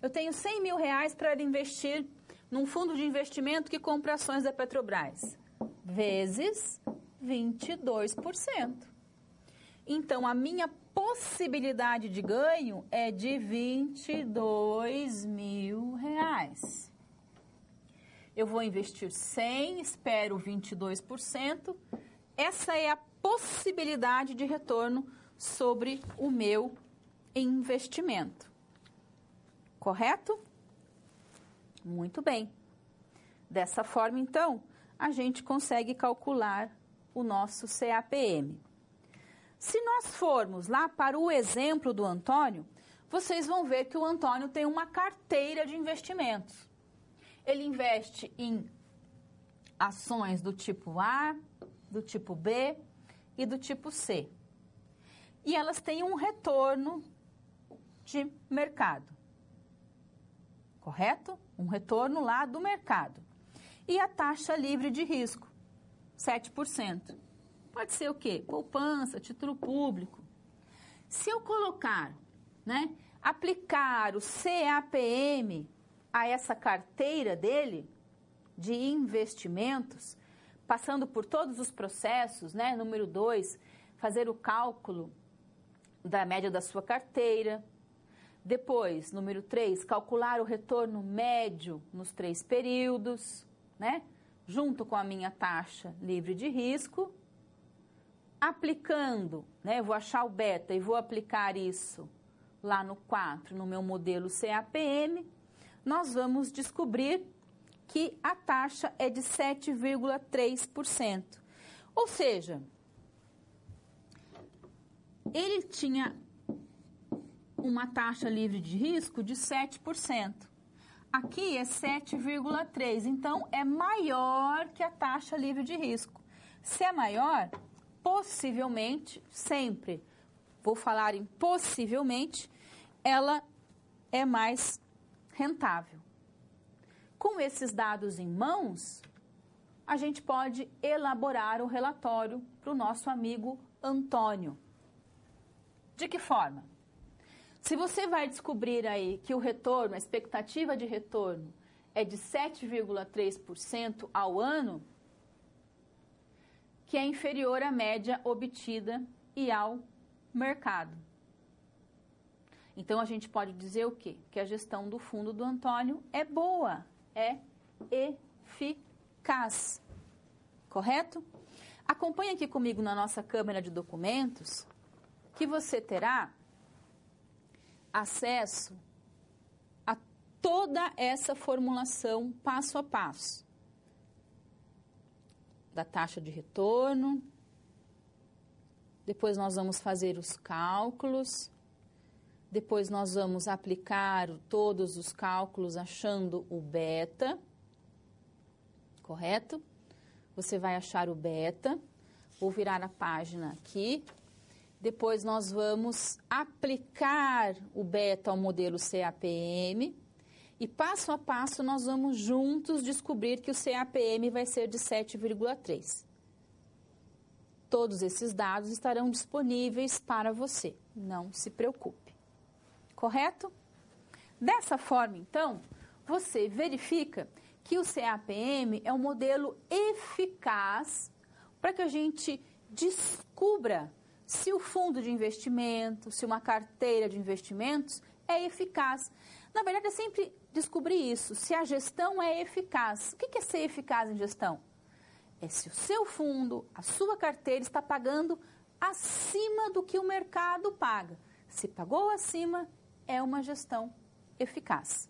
Eu tenho 100 mil reais para investir num fundo de investimento que compra ações da Petrobras, vezes 22%. Então, a minha possibilidade de ganho é de 22 mil reais. Eu vou investir 100, espero 22%. Essa é a possibilidade de retorno sobre o meu investimento. Correto? Muito bem. Dessa forma, então, a gente consegue calcular o nosso CAPM. Se nós formos lá para o exemplo do Antônio, vocês vão ver que o Antônio tem uma carteira de investimentos. Ele investe em ações do tipo A, do tipo B e do tipo C. E elas têm um retorno de mercado. Correto? Um retorno lá do mercado. E a taxa livre de risco, 7%. Pode ser o quê? Poupança, título público. Se eu colocar, aplicar o CAPM a essa carteira dele de investimentos, passando por todos os processos, número 2, fazer o cálculo da média da sua carteira. Depois, número 3, calcular o retorno médio nos 3 períodos, junto com a minha taxa livre de risco. Aplicando, eu vou achar o beta e vou aplicar isso lá no 4, no meu modelo CAPM, nós vamos descobrir que a taxa é de 7,3%. Ou seja, ele tinha uma taxa livre de risco de 7%. Aqui é 7,3%, então é maior que a taxa livre de risco. Se é maior, possivelmente, sempre, vou falar em possivelmente, ela é mais rentável. Com esses dados em mãos, a gente pode elaborar o relatório para o nosso amigo Antônio. De que forma? Se você vai descobrir aí que o retorno, a expectativa de retorno é de 7,3% ao ano, que é inferior à média obtida e ao mercado. Então, a gente pode dizer o quê? Que a gestão do fundo do Antônio é boa, é eficaz. Correto? Acompanhe aqui comigo na nossa câmera de documentos, que você terá acesso a toda essa formulação passo a passo. Da taxa de retorno, depois nós vamos fazer os cálculos, depois nós vamos aplicar todos os cálculos achando o beta, correto? Você vai achar o beta, vou virar a página aqui, depois nós vamos aplicar o beta ao modelo CAPM E passo a passo nós vamos juntos descobrir que o CAPM vai ser de 7,3. Todos esses dados estarão disponíveis para você, não se preocupe. Correto? Dessa forma, então, você verifica que o CAPM é um modelo eficaz para que a gente descubra se o fundo de investimento, se uma carteira de investimentos é eficaz. Na verdade, é sempre descobrir isso, se a gestão é eficaz. O que é ser eficaz em gestão? É se o seu fundo, a sua carteira está pagando acima do que o mercado paga. Se pagou acima, é uma gestão eficaz.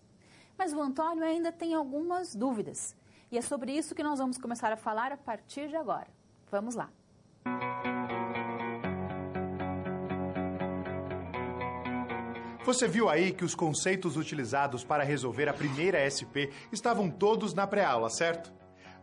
Mas o Antônio ainda tem algumas dúvidas. E é sobre isso que nós vamos começar a falar a partir de agora. Vamos lá. Você viu aí que os conceitos utilizados para resolver a primeira SP estavam todos na pré-aula, certo?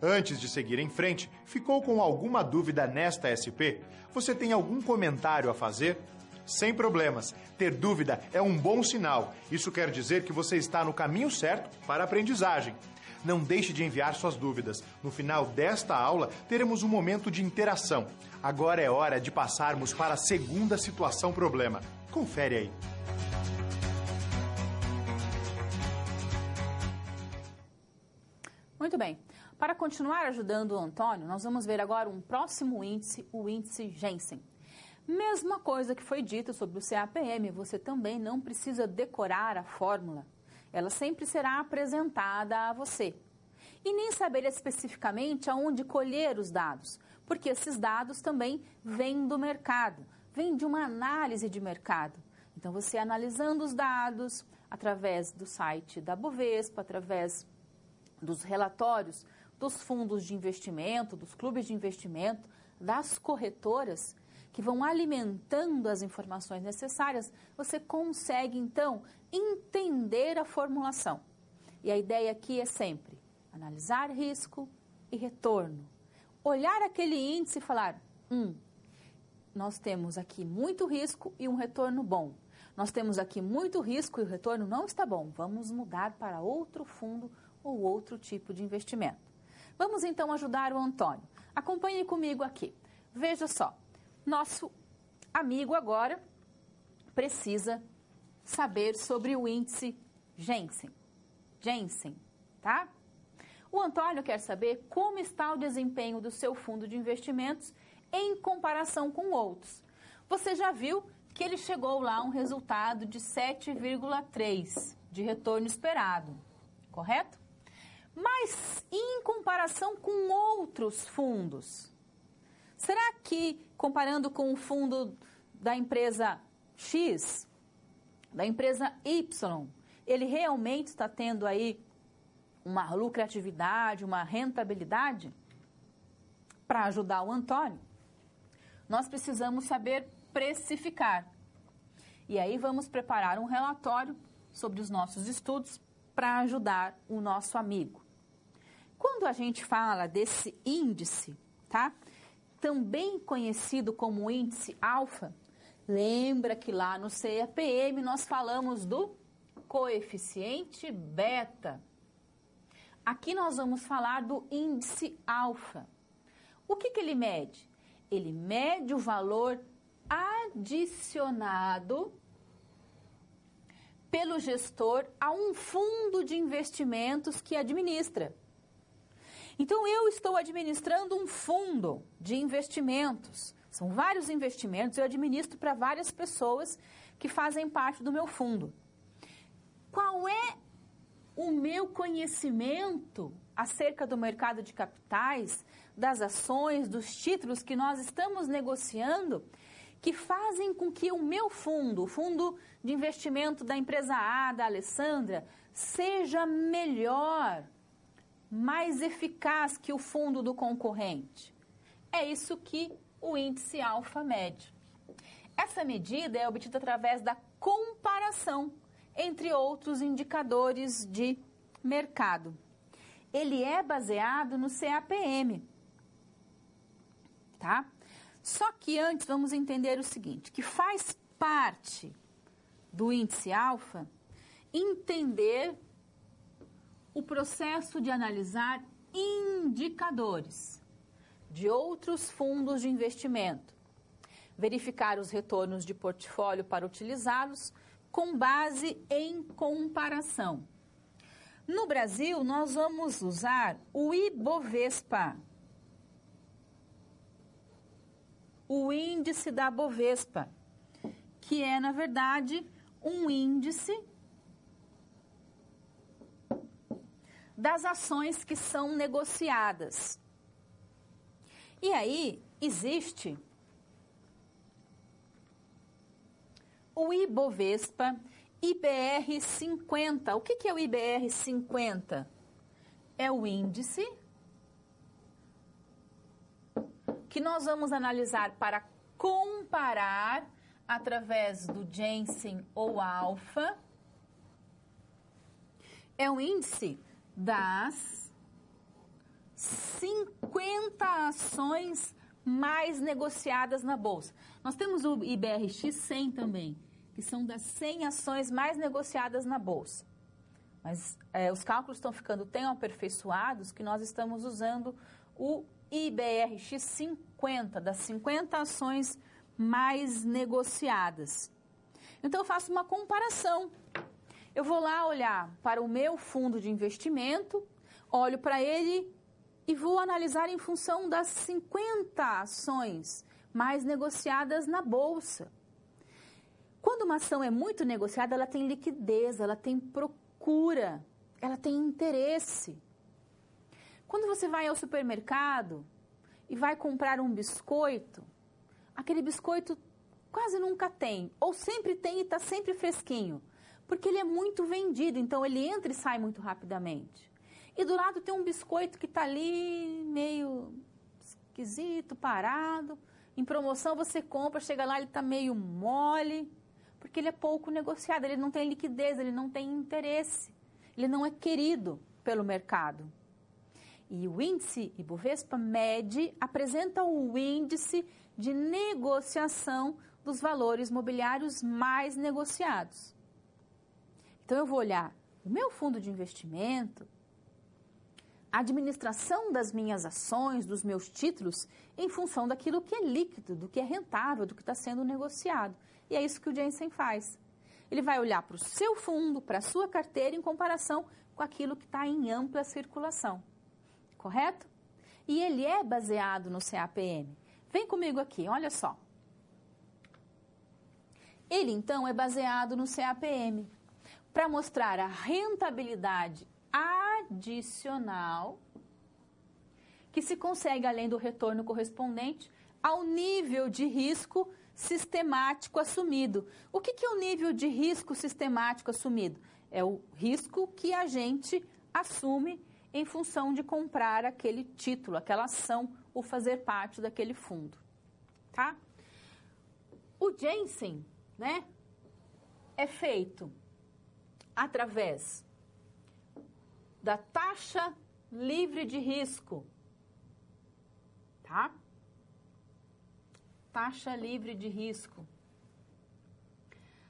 Antes de seguir em frente, ficou com alguma dúvida nesta SP? Você tem algum comentário a fazer? Sem problemas. Ter dúvida é um bom sinal. Isso quer dizer que você está no caminho certo para a aprendizagem. Não deixe de enviar suas dúvidas. No final desta aula, teremos um momento de interação. Agora é hora de passarmos para a segunda situação problema. Confere aí. Muito bem. Para continuar ajudando o Antônio, nós vamos ver agora um próximo índice, o índice Jensen. Mesma coisa que foi dita sobre o CAPM, você também não precisa decorar a fórmula. Ela sempre será apresentada a você. E nem saber especificamente aonde colher os dados, porque esses dados também vêm do mercado, vêm de uma análise de mercado. Então, você analisando os dados através do site da Bovespa, através dos relatórios dos fundos de investimento, dos clubes de investimento, das corretoras, que vão alimentando as informações necessárias, você consegue, então, entender a formulação. E a ideia aqui é sempre analisar risco e retorno. Olhar aquele índice e falar, nós temos aqui muito risco e um retorno bom. Nós temos aqui muito risco e o retorno não está bom. Vamos mudar para outro fundo ou outro tipo de investimento. Vamos, então, ajudar o Antônio. Acompanhe comigo aqui. Veja só. Nosso amigo agora precisa saber sobre o índice Jensen. Jensen, tá? O Antônio quer saber como está o desempenho do seu fundo de investimentos em comparação com outros. Você já viu que ele chegou lá a um resultado de 7,3 de retorno esperado, correto? Mas em comparação com outros fundos, será que, comparando com o fundo da empresa X, da empresa Y, ele realmente está tendo aí uma lucratividade, uma rentabilidade? Para ajudar o Antônio, nós precisamos saber precificar. E aí vamos preparar um relatório sobre os nossos estudos para ajudar o nosso amigo. Quando a gente fala desse índice, tá? Também conhecido como índice alfa, lembra que lá no CAPM nós falamos do coeficiente beta. Aqui nós vamos falar do índice alfa. O que ele mede? Ele mede o valor adicionado pelo gestor a um fundo de investimentos que administra. Então, eu estou administrando um fundo de investimentos. São vários investimentos, eu administro para várias pessoas que fazem parte do meu fundo. Qual é o meu conhecimento acerca do mercado de capitais, das ações, dos títulos que nós estamos negociando, que fazem com que o meu fundo, o fundo de investimento da empresa A, da Alessandra, seja melhor, mais eficaz que o fundo do concorrente? É isso que o índice alfa mede. Essa medida é obtida através da comparação entre outros indicadores de mercado. Ele é baseado no CAPM, tá? Só que antes vamos entender o seguinte, que faz parte do índice alfa entender o processo de analisar indicadores de outros fundos de investimento, verificar os retornos de portfólio para utilizá-los com base em comparação. No Brasil, nós vamos usar o Ibovespa, o índice da Bovespa, que é, na verdade, um índice das ações que são negociadas. E aí, existe o Ibovespa IBR 50. O que é o IBR 50? É o índice que nós vamos analisar para comparar através do Jensen ou Alpha. É o índice das 50 ações mais negociadas na Bolsa. Nós temos o IBRX 100 também, que são das 100 ações mais negociadas na Bolsa. Mas os cálculos estão ficando tão aperfeiçoados que nós estamos usando o IBRX 50, das 50 ações mais negociadas. Então, eu faço uma comparação. Eu vou lá olhar para o meu fundo de investimento, olho para ele e vou analisar em função das 50 ações mais negociadas na Bolsa. Quando uma ação é muito negociada, ela tem liquidez, ela tem procura, ela tem interesse. Quando você vai ao supermercado e vai comprar um biscoito, aquele biscoito quase nunca tem, ou sempre tem e está sempre fresquinho, porque ele é muito vendido, então ele entra e sai muito rapidamente. E do lado tem um biscoito que está ali meio esquisito, parado, em promoção você compra, chega lá, ele está meio mole, porque ele é pouco negociado, ele não tem liquidez, ele não tem interesse, ele não é querido pelo mercado. E o índice Ibovespa apresenta o índice de negociação dos valores mobiliários mais negociados. Então, eu vou olhar o meu fundo de investimento, a administração das minhas ações, dos meus títulos, em função daquilo que é líquido, do que é rentável, do que está sendo negociado. E é isso que o Jensen faz. Ele vai olhar para o seu fundo, para a sua carteira, em comparação com aquilo que está em ampla circulação. Correto? E ele é baseado no CAPM. Vem comigo aqui, olha só. Ele, então, é baseado no CAPM para mostrar a rentabilidade adicional que se consegue além do retorno correspondente ao nível de risco sistemático assumido. O que é o nível de risco sistemático assumido? É o risco que a gente assume em função de comprar aquele título, aquela ação, ou fazer parte daquele fundo, tá? O Jensen, né, é feito através da taxa livre de risco, tá? Taxa livre de risco,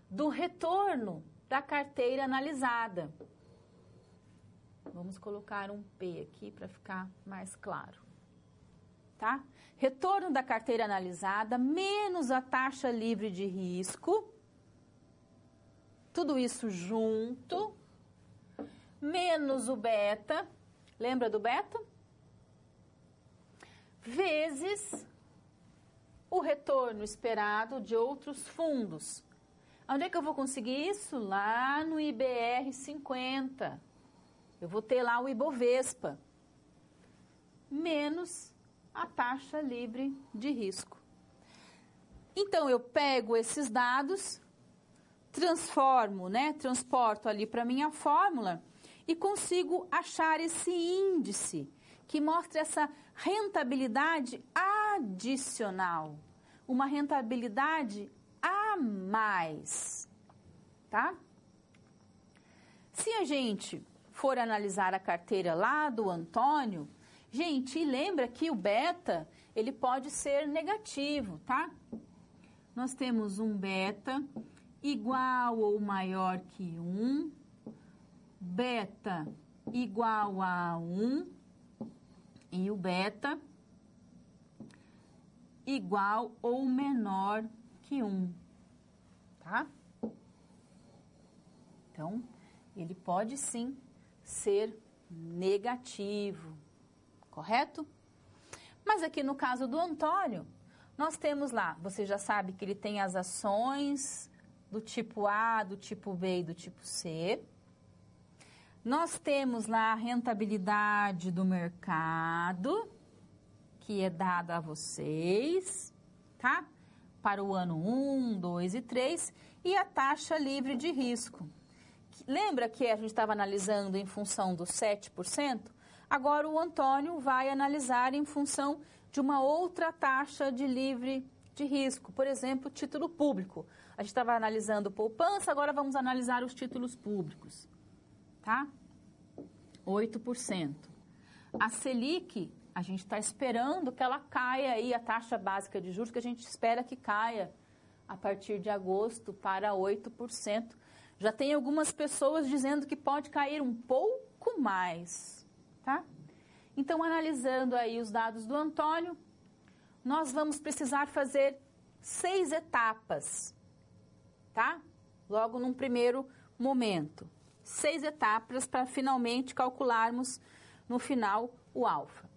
do retorno da carteira analisada. Vamos colocar um P aqui para ficar mais claro, tá? Retorno da carteira analisada menos a taxa livre de risco, tudo isso junto, menos o beta, lembra do beta? Vezes o retorno esperado de outros fundos. Onde é que eu vou conseguir isso? Lá no IBR 50. Eu vou ter lá o Ibovespa, menos a taxa livre de risco. Então, eu pego esses dados, transporto ali para a minha fórmula e consigo achar esse índice que mostra essa rentabilidade adicional, uma rentabilidade a mais, tá? Se a gente for analisar a carteira lá do Antônio, gente, e lembra que o beta, ele pode ser negativo, tá? Nós temos um beta igual ou maior que 1, beta igual a 1 e o beta igual ou menor que 1, tá? Então, ele pode sim ser negativo, correto? Mas aqui no caso do Antônio, nós temos lá, você já sabe que ele tem as ações do tipo A, do tipo B e do tipo C. Nós temos lá a rentabilidade do mercado, que é dada a vocês, tá? Para o ano 1, 2 e 3, e a taxa livre de risco. Lembra que a gente estava analisando em função dos 7%? Agora o Antônio vai analisar em função de uma outra taxa de livre de risco. Por exemplo, título público. A gente estava analisando poupança, agora vamos analisar os títulos públicos. Tá? 8%. A Selic, a gente está esperando que ela caia aí, a taxa básica de juros, que a gente espera que caia a partir de agosto para 8%. Já tem algumas pessoas dizendo que pode cair um pouco mais, tá? Então, analisando aí os dados do Antônio, nós vamos precisar fazer 6 etapas, tá? Logo num primeiro momento. 6 etapas para finalmente calcularmos no final o alfa.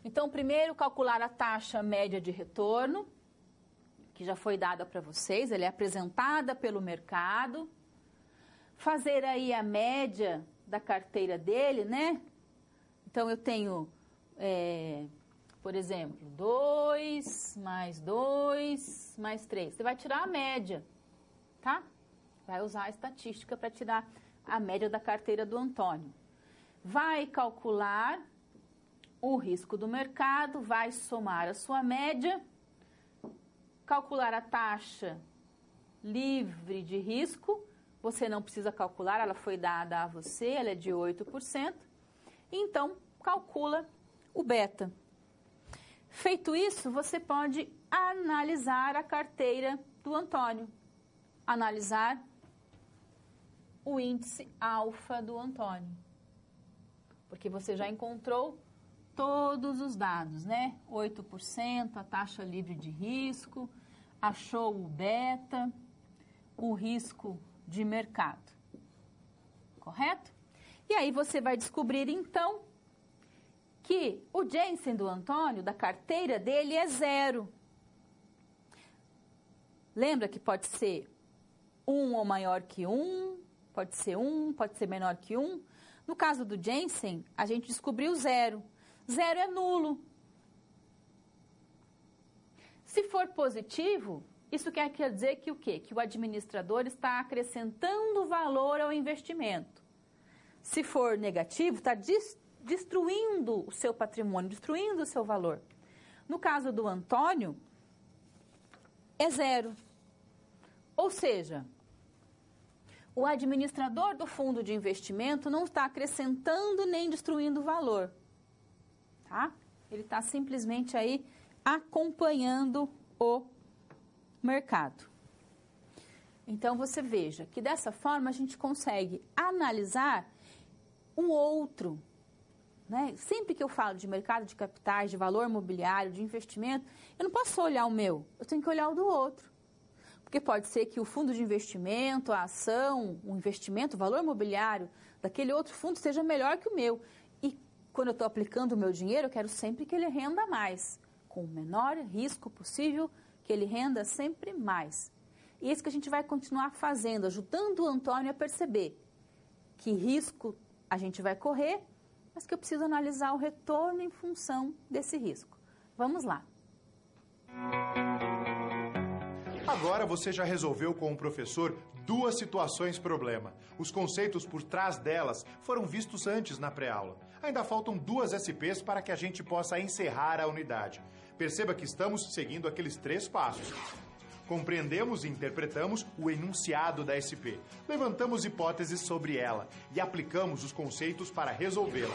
Então, primeiro calcular a taxa média de retorno, que já foi dada para vocês, ela é apresentada pelo mercado. Fazer aí a média da carteira dele, né? Então, eu tenho, por exemplo, 2 mais 2 mais 3. Você vai tirar a média, tá? Vai usar a estatística para tirar a média da carteira do Antônio. Vai calcular o risco do mercado, vai somar a sua média, calcular a taxa livre de risco. Você não precisa calcular, ela foi dada a você, ela é de 8%. Então, calcula o beta. Feito isso, você pode analisar a carteira do Antônio. Analisar o índice alfa do Antônio. Porque você já encontrou todos os dados, né? 8%, a taxa livre de risco, achou o beta, o risco de mercado, correto? E aí você vai descobrir, então, que o Jensen do Antônio, da carteira dele, é 0. Lembra que pode ser 1 ou maior que 1, pode ser 1, pode ser menor que 1. No caso do Jensen, a gente descobriu 0. 0 é nulo. Se for positivo, isso quer dizer que o quê? Que o administrador está acrescentando valor ao investimento. Se for negativo, está destruindo o seu patrimônio, destruindo o seu valor. No caso do Antônio, é 0. Ou seja, o administrador do fundo de investimento não está acrescentando nem destruindo valor. Tá? Ele está simplesmente aí acompanhando o mercado. Então, você veja que dessa forma a gente consegue analisar um outro, né? Sempre que eu falo de mercado de capitais, de valor imobiliário, de investimento, eu não posso só olhar o meu, eu tenho que olhar o do outro. Porque pode ser que o fundo de investimento, a ação, o investimento, o valor imobiliário daquele outro fundo seja melhor que o meu. E quando eu estou aplicando o meu dinheiro, eu quero sempre que ele renda mais, com o menor risco possível, que ele renda sempre mais. E é isso que a gente vai continuar fazendo, ajudando o Antônio a perceber que risco a gente vai correr, mas que eu preciso analisar o retorno em função desse risco. Vamos lá. Agora você já resolveu com o professor 2 situações problema. Os conceitos por trás delas foram vistos antes na pré-aula. Ainda faltam 2 SPs para que a gente possa encerrar a unidade. Perceba que estamos seguindo aqueles 3 passos. Compreendemos e interpretamos o enunciado da SP. Levantamos hipóteses sobre ela e aplicamos os conceitos para resolvê-la.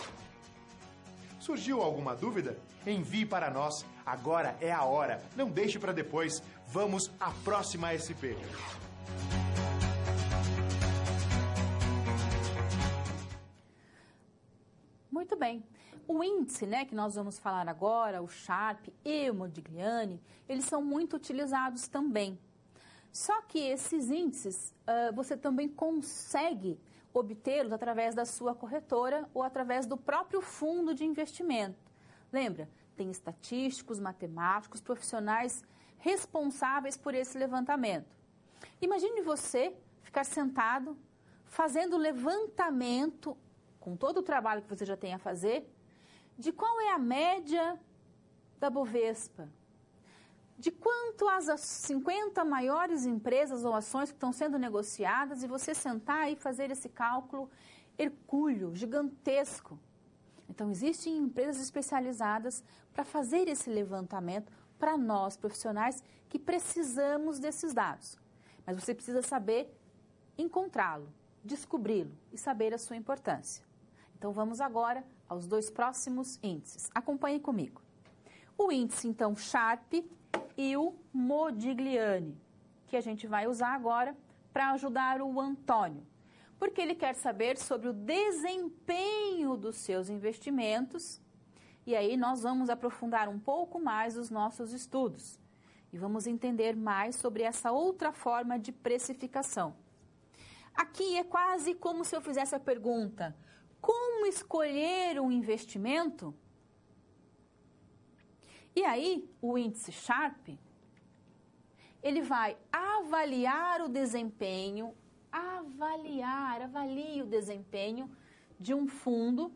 Surgiu alguma dúvida? Envie para nós. Agora é a hora. Não deixe para depois. Vamos à próxima SP. bem. O índice, né, que nós vamos falar agora, o Sharpe e o Modigliani, eles são muito utilizados também. Só que esses índices, você também consegue obtê-los através da sua corretora ou através do próprio fundo de investimento. Lembra? Tem estatísticos, matemáticos, profissionais responsáveis por esse levantamento. Imagine você ficar sentado, fazendo levantamento, com todo o trabalho que você já tem a fazer, de qual é a média da Bovespa, de quanto as 50 maiores empresas ou ações que estão sendo negociadas, e você sentar e fazer esse cálculo hercúleo, gigantesco. Então, existem empresas especializadas para fazer esse levantamento para nós, profissionais, que precisamos desses dados. Mas você precisa saber encontrá-lo, descobri-lo e saber a sua importância. Então, vamos agora aos 2 próximos índices. Acompanhe comigo. O índice, então, Sharpe e o Modigliani, que a gente vai usar agora para ajudar o Antônio, porque ele quer saber sobre o desempenho dos seus investimentos, e aí nós vamos aprofundar um pouco mais os nossos estudos e vamos entender mais sobre essa outra forma de precificação. Aqui é quase como se eu fizesse a pergunta: como escolher um investimento? E aí, o índice Sharpe, ele vai avaliar o desempenho, avalie o desempenho de um fundo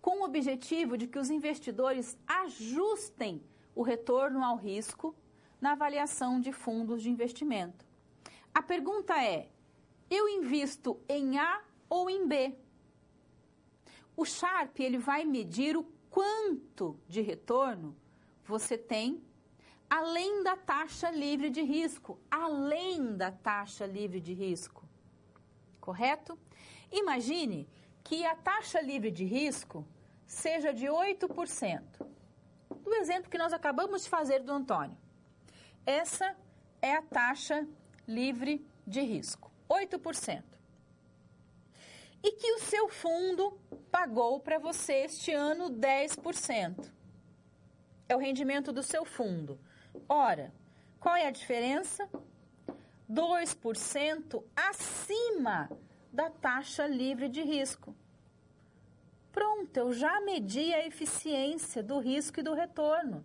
com o objetivo de que os investidores ajustem o retorno ao risco na avaliação de fundos de investimento. A pergunta é: eu invisto em A ou em B? O Sharpe, ele vai medir o quanto de retorno você tem além da taxa livre de risco, correto? Imagine que a taxa livre de risco seja de 8%. Do exemplo que nós acabamos de fazer do Antônio. Essa é a taxa livre de risco, 8%. E que o seu fundo pagou para você este ano 10%. É o rendimento do seu fundo. Ora, qual é a diferença? 2% acima da taxa livre de risco. Pronto, eu já medi a eficiência do risco e do retorno.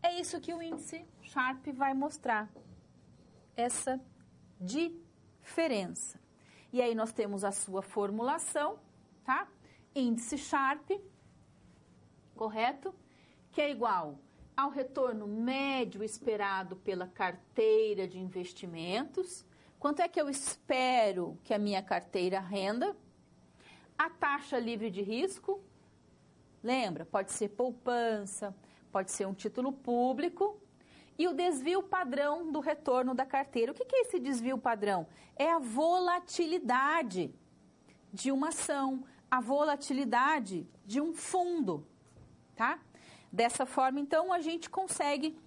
É isso que o índice Sharpe vai mostrar, essa diferença. E aí nós temos a sua formulação, tá? Índice Sharpe, correto? Que é igual ao retorno médio esperado pela carteira de investimentos. Quanto é que eu espero que a minha carteira renda? A taxa livre de risco, lembra, pode ser poupança, pode ser um título público. E o desvio padrão do retorno da carteira. O que é esse desvio padrão? É a volatilidade de uma ação, a volatilidade de um fundo, tá? Dessa forma, então, a gente consegue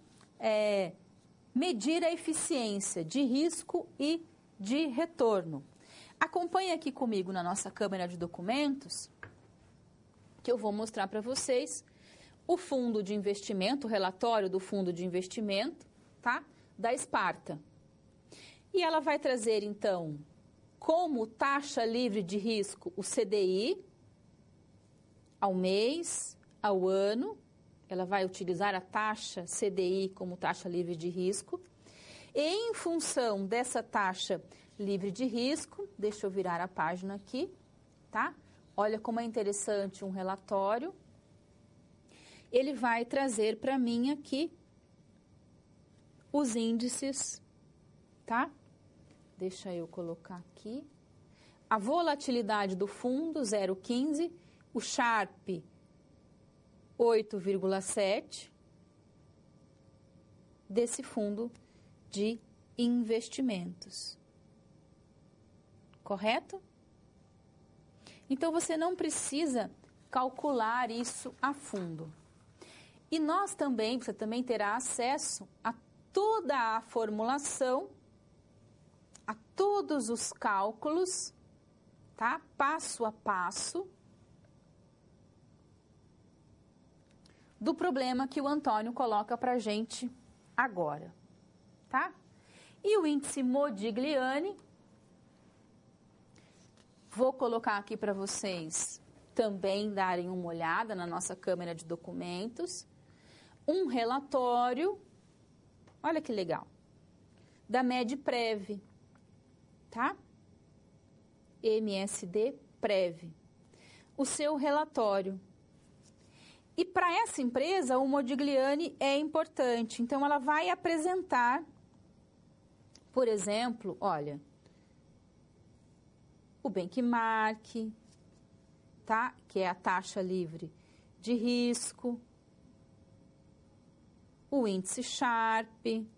medir a eficiência de risco e de retorno. Acompanhe aqui comigo na nossa câmera de documentos, que eu vou mostrar para vocês o fundo de investimento, o relatório do fundo de investimento, tá? Da Esparta. E ela vai trazer, então, como taxa livre de risco o CDI ao mês, ao ano. Ela vai utilizar a taxa CDI como taxa livre de risco. E em função dessa taxa livre de risco, deixa eu virar a página aqui, tá? Olha como é interessante um relatório. Ele vai trazer para mim aqui os índices, tá? Deixa eu colocar aqui. A volatilidade do fundo, 0,15. O Sharpe, 8,7. Desse fundo de investimentos. Correto? Então, você não precisa calcular isso a fundo. E nós também, você também terá acesso a toda a formulação, a todos os cálculos, tá? Passo a passo, do problema que o Antônio coloca para a gente agora, tá? E o índice Modigliani, vou colocar aqui para vocês também darem uma olhada na nossa câmera de documentos, um relatório, olha que legal, da Medprev, tá? MSD Prev, o seu relatório. E para essa empresa, o Modigliani é importante. Então, ela vai apresentar, por exemplo, olha, o benchmark, tá? Que é a taxa livre de risco, o índice Sharpe,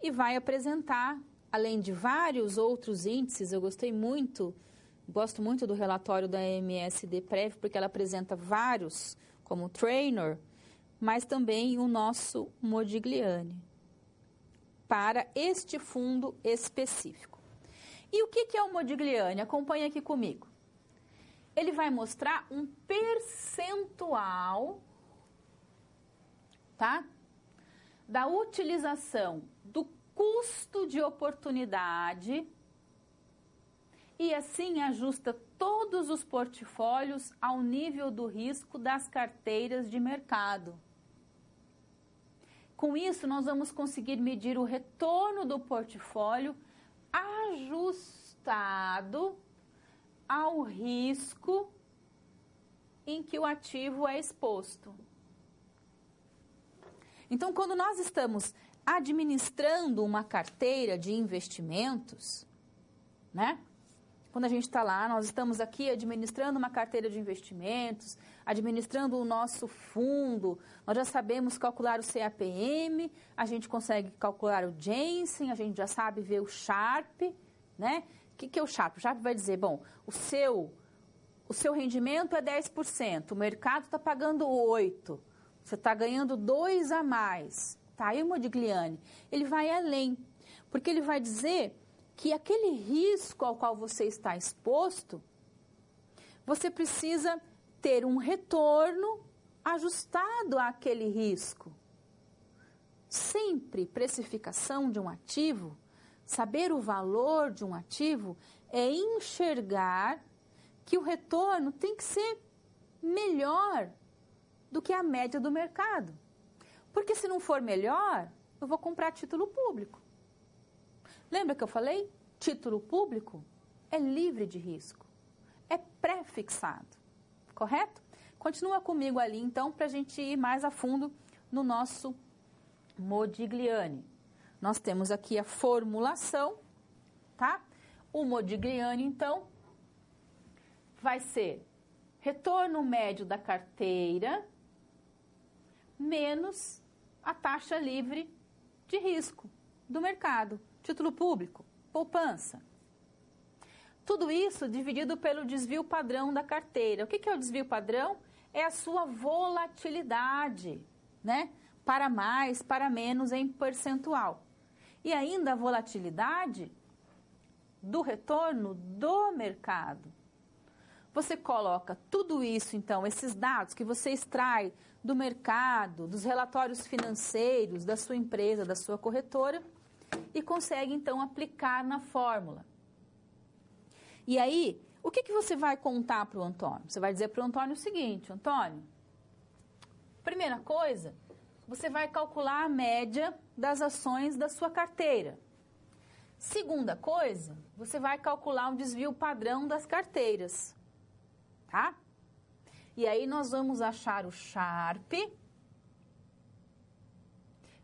e vai apresentar, além de vários outros índices, eu gosto muito do relatório da MSD Prev, porque ela apresenta vários, como o Trainor, mas também o nosso Modigliani, para este fundo específico. E o que é o Modigliani? Acompanhe aqui comigo. Ele vai mostrar um percentual, tá? Da utilização do custo de oportunidade e assim ajusta todos os portfólios ao nível do risco das carteiras de mercado. Com isso, nós vamos conseguir medir o retorno do portfólio ajustado ao risco em que o ativo é exposto. Então, quando nós estamos administrando uma carteira de investimentos, né? Quando a gente está lá, nós estamos aqui administrando uma carteira de investimentos, administrando o nosso fundo, nós já sabemos calcular o CAPM, a gente consegue calcular o Jensen, a gente já sabe ver o Sharpe, né? O que é o Sharpe? O Sharpe vai dizer, bom, o seu rendimento é 10%, o mercado está pagando 8%, você está ganhando 2 a mais. Tá, e o Modigliani, ele vai além, porque ele vai dizer que aquele risco ao qual você está exposto, você precisa ter um retorno ajustado àquele risco. Sempre precificação de um ativo, saber o valor de um ativo, é enxergar que o retorno tem que ser melhor do que a média do mercado. Porque se não for melhor, eu vou comprar título público. Lembra que eu falei? Título público é livre de risco, é pré-fixado, correto? Continua comigo ali, então, para a gente ir mais a fundo no nosso Modigliani. Nós temos aqui a formulação, tá? O Modigliani, então, vai ser retorno médio da carteira menos a taxa livre de risco do mercado, título público, poupança. Tudo isso dividido pelo desvio padrão da carteira. O que é o desvio padrão? É a sua volatilidade, né? Para mais, para menos em percentual. E ainda a volatilidade do retorno do mercado. Você coloca tudo isso, então, esses dados que você extrai do mercado, dos relatórios financeiros, da sua empresa, da sua corretora, e consegue, então, aplicar na fórmula. E aí, o que você vai contar para o Antônio? Você vai dizer para o Antônio o seguinte, Antônio, primeira coisa, você vai calcular a média das ações da sua carteira. Segunda coisa, você vai calcular o desvio padrão das carteiras, tá? E aí nós vamos achar o Sharpe.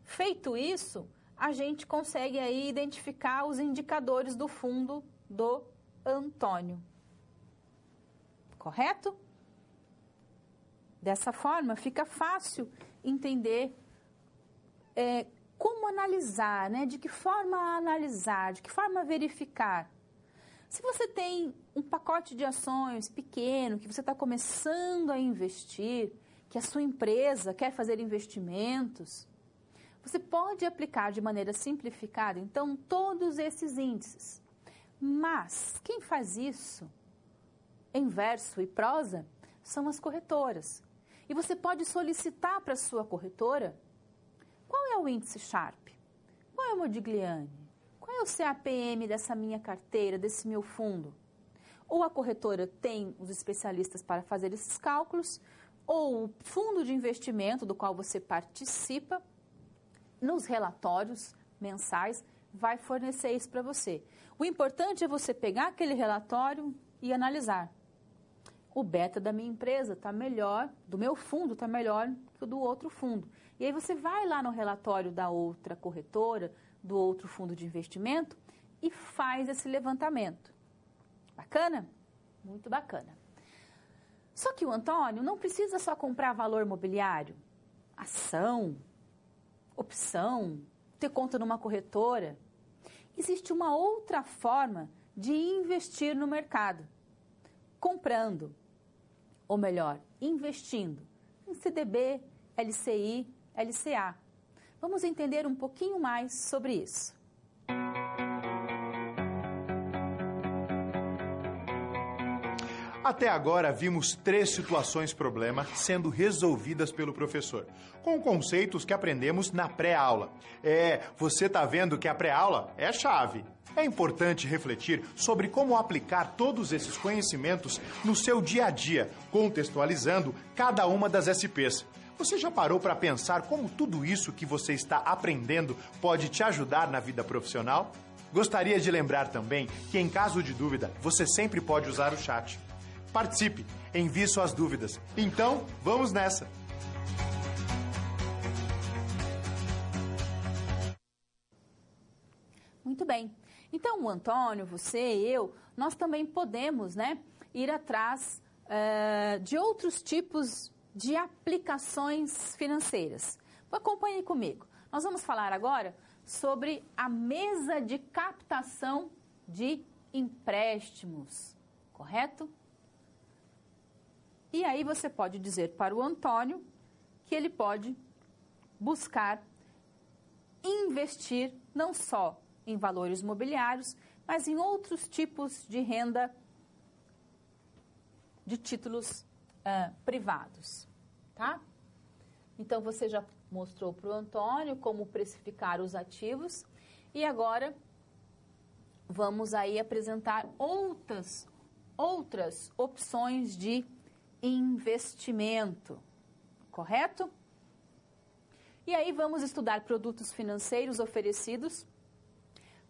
Feito isso, a gente consegue aí identificar os indicadores do fundo do Antônio. Correto? Dessa forma, fica fácil entender como analisar, né? De que forma analisar, de que forma verificar. Se você tem um pacote de ações pequeno, que você está começando a investir, que a sua empresa quer fazer investimentos, você pode aplicar de maneira simplificada, então, todos esses índices. Mas quem faz isso em verso e prosa são as corretoras. E você pode solicitar para a sua corretora qual é o índice Sharpe, qual é o Modigliani, qual é o CAPM dessa minha carteira, desse meu fundo. Ou a corretora tem os especialistas para fazer esses cálculos, ou o fundo de investimento do qual você participa, nos relatórios mensais, vai fornecer isso para você. O importante é você pegar aquele relatório e analisar. O beta da minha empresa está melhor, do meu fundo está melhor que o do outro fundo. E aí você vai lá no relatório da outra corretora, do outro fundo de investimento e faz esse levantamento. Bacana? Muito bacana. Só que o Antônio não precisa só comprar valor mobiliário, ação, opção, ter conta numa corretora. Existe uma outra forma de investir no mercado, comprando, ou melhor, investindo em CDB, LCI, LCA. Vamos entender um pouquinho mais sobre isso. Até agora vimos 3 situações-problema sendo resolvidas pelo professor, com conceitos que aprendemos na pré-aula. Você tá vendo que a pré-aula é chave. É importante refletir sobre como aplicar todos esses conhecimentos no seu dia a dia, contextualizando cada uma das SPs. Você já parou para pensar como tudo isso que você está aprendendo pode te ajudar na vida profissional? Gostaria de lembrar também que, em caso de dúvida, você sempre pode usar o chat. Participe, envie suas dúvidas. Então, vamos nessa! Muito bem. Então, o Antônio, você e eu, nós também podemos, ir atrás de outros tipos de aplicações financeiras. Acompanhe comigo. Nós vamos falar agora sobre a mesa de captação de empréstimos, correto? E aí você pode dizer para o Antônio que ele pode buscar investir não só em valores mobiliários, mas em outros tipos de renda de títulos privados, tá? Então, você já mostrou para o Antônio como precificar os ativos e agora vamos aí apresentar outras opções de investimento, correto? E aí vamos estudar produtos financeiros oferecidos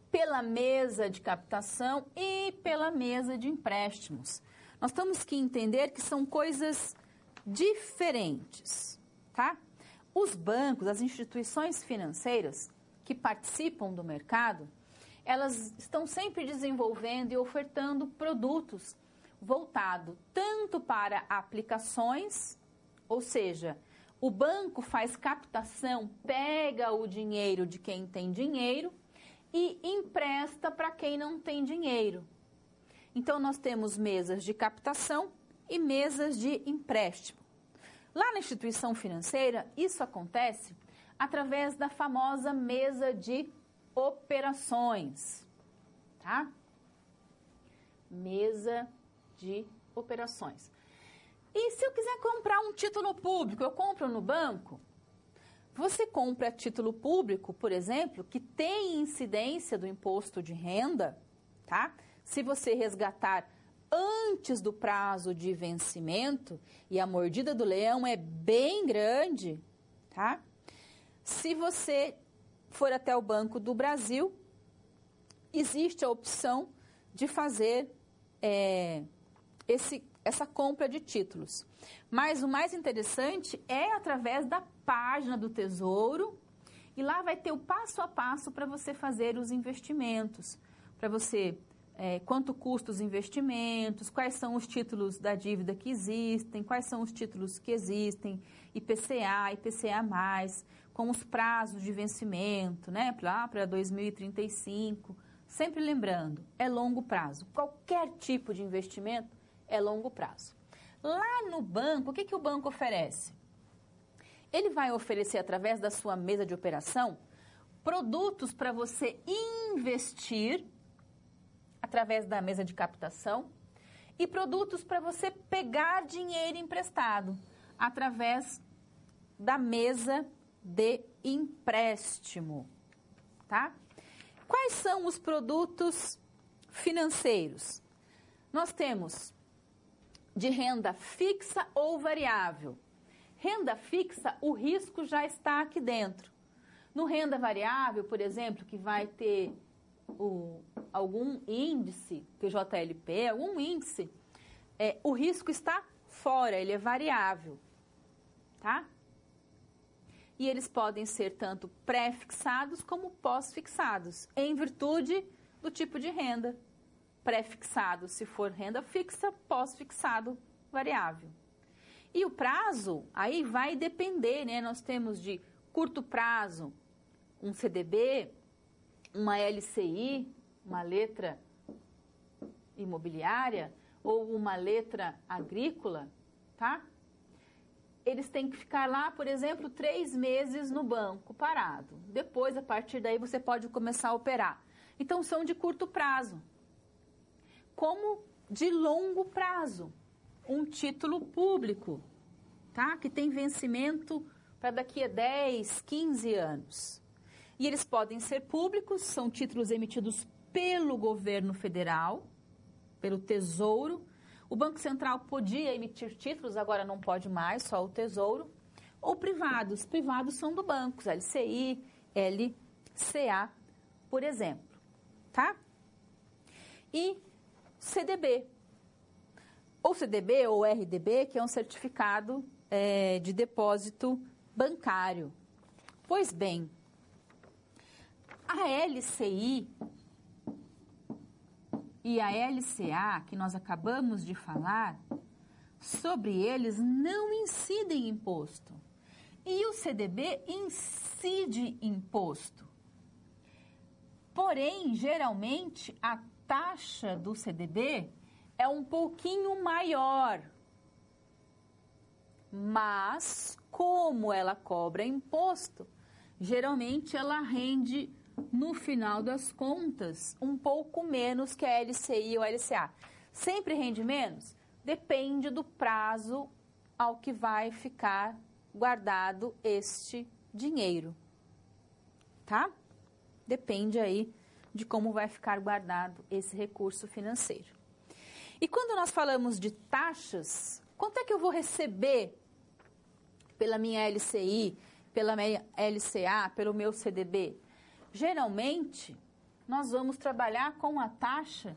pela mesa de captação e pela mesa de empréstimos. Nós temos que entender que são coisas diferentes, tá? Os bancos, as instituições financeiras que participam do mercado, elas estão sempre desenvolvendo e ofertando produtos voltados tanto para aplicações, ou seja, o banco faz captação, pega o dinheiro de quem tem dinheiro e empresta para quem não tem dinheiro. Então, nós temos mesas de captação e mesas de empréstimo. Lá na instituição financeira, isso acontece através da famosa mesa de operações, tá? Mesa de operações. E se eu quiser comprar um título público, eu compro no banco? Você compra título público, por exemplo, que tem incidência do imposto de renda, tá? Se você resgatar antes do prazo de vencimento, e a mordida do leão é bem grande, tá? Se você for até o Banco do Brasil, existe a opção de fazer essa compra de títulos. Mas o mais interessante é através da página do Tesouro, e lá vai ter o passo a passo para você fazer os investimentos, para você... quanto custa os investimentos, quais são os títulos da dívida que existem, quais são os títulos que existem, IPCA, IPCA+, com os prazos de vencimento, lá para 2035. Sempre lembrando, é longo prazo. Qualquer tipo de investimento é longo prazo. Lá no banco, o que o banco oferece? Ele vai oferecer, através da sua mesa de operação, produtos para você investir através da mesa de captação e produtos para você pegar dinheiro emprestado. através da mesa de empréstimo, tá? Quais são os produtos financeiros? Nós temos de renda fixa ou variável. Renda fixa, o risco já está aqui dentro. No renda variável, por exemplo, que vai ter algum índice, TJLP, algum índice, o risco está fora, ele é variável, tá? E eles podem ser tanto pré-fixados como pós-fixados, em virtude do tipo de renda. Pré-fixado se for renda fixa, pós-fixado variável. E o prazo, aí vai depender, né? Nós temos de curto prazo, um CDB, uma LCI, uma letra imobiliária, ou uma letra agrícola, tá? Eles têm que ficar lá, por exemplo, 3 meses no banco, parado. Depois, a partir daí, você pode começar a operar. Então, são de curto prazo. Como de longo prazo, um título público, tá? Que tem vencimento para daqui a 10, 15 anos. E eles podem ser públicos, são títulos emitidos pelo governo federal, pelo Tesouro. O Banco Central podia emitir títulos, agora não pode mais, só o Tesouro. Ou privados. Privados são do bancos, LCI, LCA, por exemplo, tá? E CDB. Ou CDB ou RDB, que é um certificado de depósito bancário. Pois bem, a LCI e a LCA, que nós acabamos de falar, sobre eles não incidem imposto. E o CDB incide imposto. Porém, geralmente, a taxa do CDB é um pouquinho maior. Mas, como ela cobra imposto, geralmente ela rende, no final das contas, um pouco menos que a LCI ou a LCA. Sempre rende menos? Depende do prazo ao que vai ficar guardado este dinheiro, tá? Depende aí de como vai ficar guardado esse recurso financeiro. E quando nós falamos de taxas, quanto é que eu vou receber pela minha LCI, pela minha LCA, pelo meu CDB? Geralmente, nós vamos trabalhar com a taxa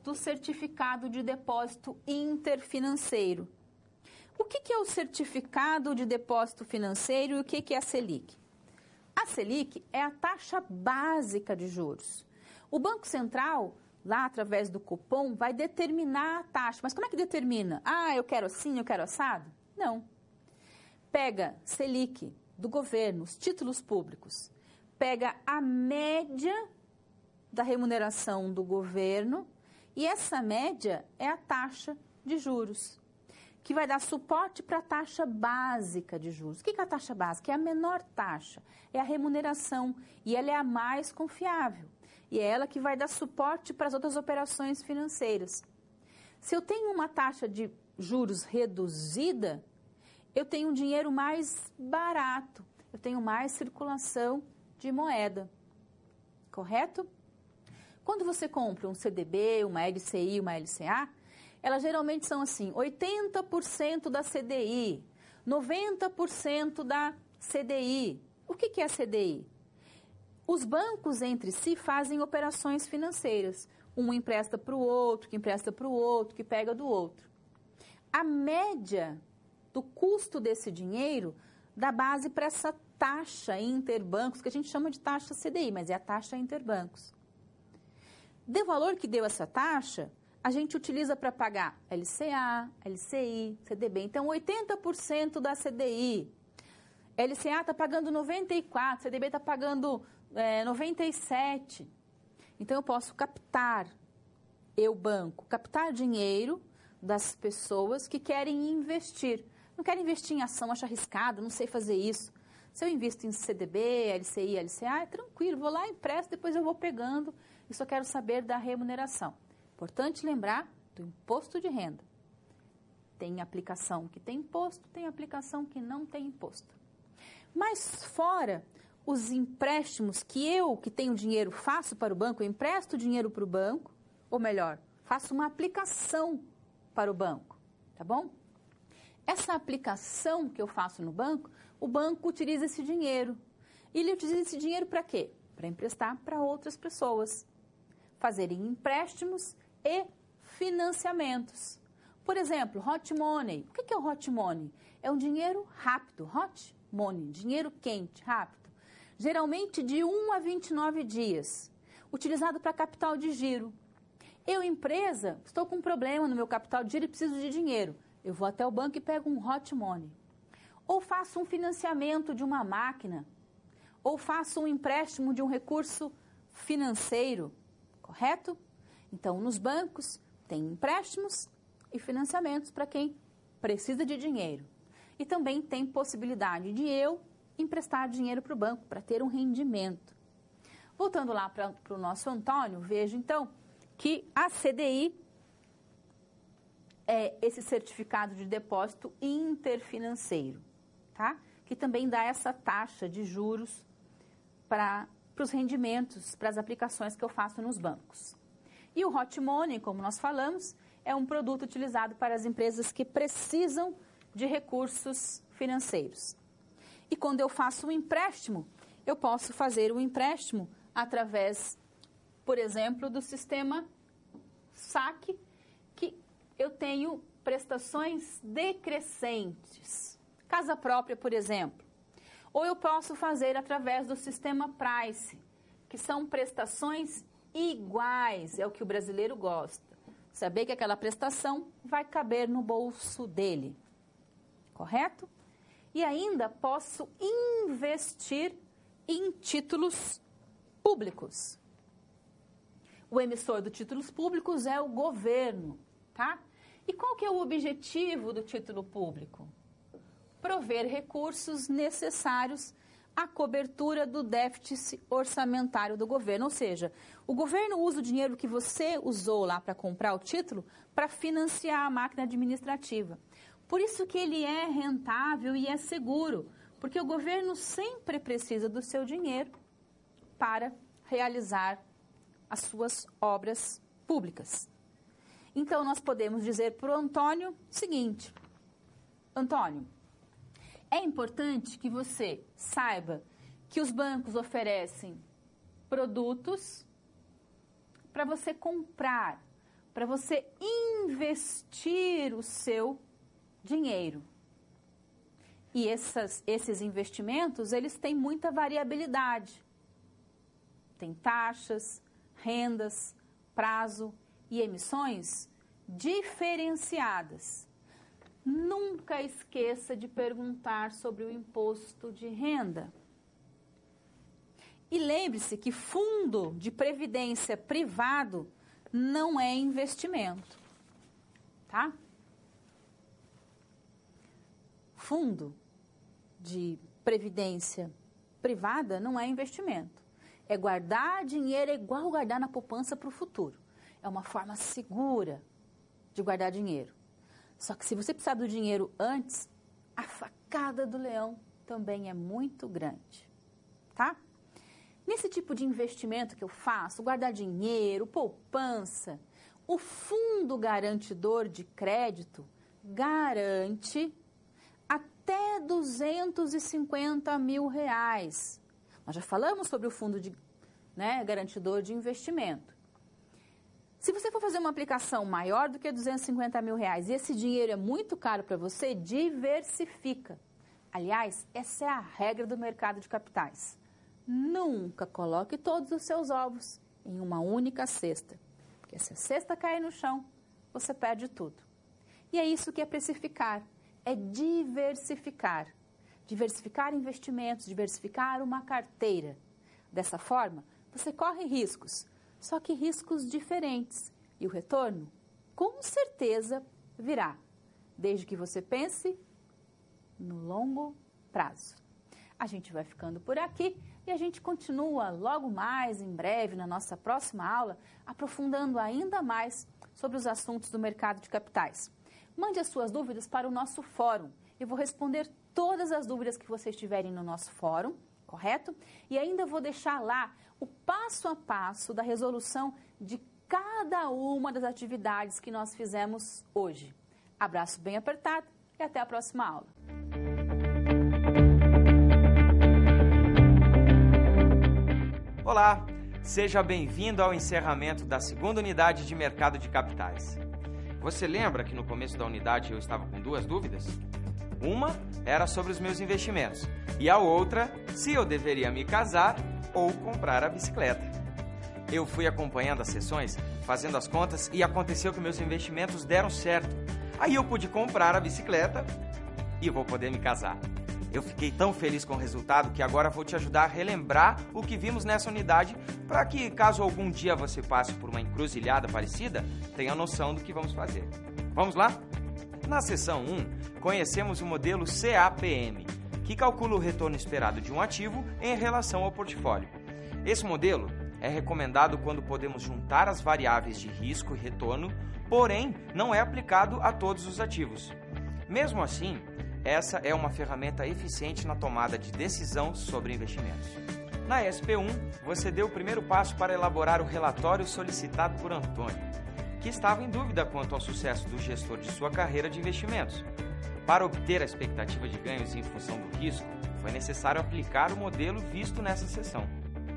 do certificado de depósito interfinanceiro. O que é o certificado de depósito financeiro e o que é a Selic? A Selic é a taxa básica de juros. O Banco Central, lá através do cupom, vai determinar a taxa. Mas como é que determina? Ah, eu quero assim, eu quero assado? Não. Pega Selic do governo, os títulos públicos, pega a média da remuneração do governo e essa média é a taxa de juros, que vai dar suporte para a taxa básica de juros. O que é a taxa básica? É a menor taxa, é a remuneração e ela é a mais confiável. E é ela que vai dar suporte para as outras operações financeiras. Se eu tenho uma taxa de juros reduzida, eu tenho um dinheiro mais barato, eu tenho mais circulação de moeda, correto? Quando você compra um CDB, uma LCI, uma LCA, elas geralmente são assim, 80% da CDI, 90% da CDI. O que é a CDI? Os bancos entre si fazem operações financeiras. Um empresta para o outro, que empresta para o outro, que pega do outro. A média do custo desse dinheiro dá base para essa taxa interbancos, que a gente chama de taxa CDI, mas é a taxa interbancos. Do valor que deu essa taxa, a gente utiliza para pagar LCA, LCI, CDB. Então, 80% da CDI. LCA está pagando 94%, CDB está pagando 97%. Então, eu posso captar, banco, captar dinheiro das pessoas que querem investir. Não quero investir em ação, acho arriscado, não sei fazer isso. Se eu invisto em CDB, LCI, LCA, é tranquilo, vou lá, empresto, depois eu vou pegando e só quero saber da remuneração. Importante lembrar do imposto de renda. Tem aplicação que tem imposto, tem aplicação que não tem imposto. Mas fora os empréstimos que eu, que tenho dinheiro, faço para o banco, eu empresto dinheiro para o banco, ou melhor, faço uma aplicação para o banco, tá bom? Essa aplicação que eu faço no banco, o banco utiliza esse dinheiro. E ele utiliza esse dinheiro para quê? Para emprestar para outras pessoas, fazerem empréstimos e financiamentos. Por exemplo, hot money. O que é o hot money? É um dinheiro rápido, hot money, dinheiro quente, rápido. Geralmente de 1 a 29 dias, utilizado para capital de giro. Eu, empresa, estou com um problema no meu capital de giro e preciso de dinheiro. Eu vou até o banco e pego um hot money. Ou faço um financiamento de uma máquina, ou faço um empréstimo de um recurso financeiro, correto? Então, nos bancos, tem empréstimos e financiamentos para quem precisa de dinheiro. E também tem possibilidade de eu emprestar dinheiro para o banco para ter um rendimento. Voltando lá para o nosso Antônio, veja então que a CDI é esse certificado de depósito interfinanceiro, tá? Que também dá essa taxa de juros para os rendimentos, para as aplicações que eu faço nos bancos. E o hot money, como nós falamos, é um produto utilizado para as empresas que precisam de recursos financeiros. E quando eu faço um empréstimo, eu posso fazer um empréstimo através, por exemplo, do sistema saque, que eu tenho prestações decrescentes. Casa própria, por exemplo. Ou eu posso fazer através do sistema Price, que são prestações iguais, é o que o brasileiro gosta. Saber que aquela prestação vai caber no bolso dele. Correto? E ainda posso investir em títulos públicos. O emissor dos títulos públicos é o governo, tá? E qual que é o objetivo do título público? Prover recursos necessários à cobertura do déficit orçamentário do governo. Ou seja, o governo usa o dinheiro que você usou lá para comprar o título para financiar a máquina administrativa. Por isso que ele é rentável e é seguro, porque o governo sempre precisa do seu dinheiro para realizar as suas obras públicas. Então, nós podemos dizer para o Antônio o seguinte: Antônio, é importante que você saiba que os bancos oferecem produtos para você comprar, para você investir o seu dinheiro. E esses investimentos, eles têm muita variabilidade. Tem taxas, rendas, prazo e emissões diferenciadas. Nunca esqueça de perguntar sobre o imposto de renda. E lembre-se que fundo de previdência privado não é investimento, tá? Fundo de previdência privada não é investimento. É guardar dinheiro, é igual guardar na poupança para o futuro. É uma forma segura de guardar dinheiro. Só que se você precisar do dinheiro antes, a facada do leão também é muito grande, tá? Nesse tipo de investimento que eu faço, guardar dinheiro, poupança, o fundo garantidor de crédito garante até R$250 mil. Nós já falamos sobre o fundo garantidor de investimento. Se você for fazer uma aplicação maior do que R$250 mil e esse dinheiro é muito caro para você, diversifica. Aliás, essa é a regra do mercado de capitais. Nunca coloque todos os seus ovos em uma única cesta, porque se a cesta cair no chão, você perde tudo. E é isso que é precificar, é diversificar. Diversificar investimentos, diversificar uma carteira. Dessa forma, você corre riscos, só que riscos diferentes. E o retorno, com certeza, virá, desde que você pense no longo prazo. A gente vai ficando por aqui e a gente continua logo mais, em breve, na nossa próxima aula, aprofundando ainda mais sobre os assuntos do mercado de capitais. Mande as suas dúvidas para o nosso fórum. Eu vou responder todas as dúvidas que vocês tiverem no nosso fórum, correto? E ainda vou deixar lá o passo a passo da resolução de cada uma das atividades que nós fizemos hoje. Abraço bem apertado e até a próxima aula. Olá, seja bem-vindo ao encerramento da segunda unidade de mercado de capitais. Você lembra que no começo da unidade eu estava com duas dúvidas? Uma era sobre os meus investimentos e a outra se eu deveria me casar ou comprar a bicicleta. Eu fui acompanhando as sessões, fazendo as contas e aconteceu que meus investimentos deram certo. Aí eu pude comprar a bicicleta e vou poder me casar. Eu fiquei tão feliz com o resultado que agora vou te ajudar a relembrar o que vimos nessa unidade para que, caso algum dia você passe por uma encruzilhada parecida, tenha noção do que vamos fazer. Vamos lá? Na seção 1, conhecemos o modelo CAPM, que calcula o retorno esperado de um ativo em relação ao portfólio. Esse modelo é recomendado quando podemos juntar as variáveis de risco e retorno, porém não é aplicado a todos os ativos. Mesmo assim, essa é uma ferramenta eficiente na tomada de decisão sobre investimentos. Na SP1, você deu o primeiro passo para elaborar o relatório solicitado por Antônio, que estava em dúvida quanto ao sucesso do gestor de sua carreira de investimentos. Para obter a expectativa de ganhos em função do risco, foi necessário aplicar o modelo visto nessa seção.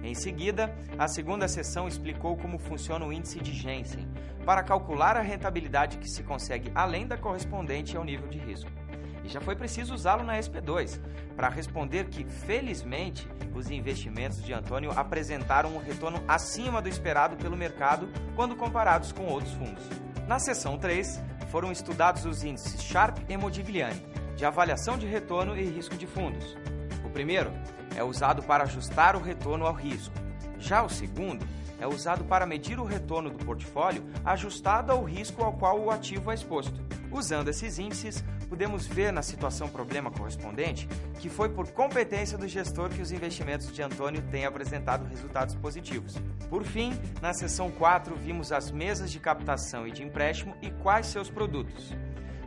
Em seguida, a segunda seção explicou como funciona o índice de Jensen, para calcular a rentabilidade que se consegue além da correspondente ao nível de risco. E já foi preciso usá-lo na SP2, para responder que, felizmente, os investimentos de Antônio apresentaram um retorno acima do esperado pelo mercado quando comparados com outros fundos. Na seção 3, foram estudados os índices Sharpe e Modigliani, de avaliação de retorno e risco de fundos. O primeiro é usado para ajustar o retorno ao risco. Já o segundo é usado para medir o retorno do portfólio ajustado ao risco ao qual o ativo é exposto. Usando esses índices, podemos ver na situação problema correspondente que foi por competência do gestor que os investimentos de Antônio têm apresentado resultados positivos. Por fim, na seção 4, vimos as mesas de captação e de empréstimo e quais seus produtos.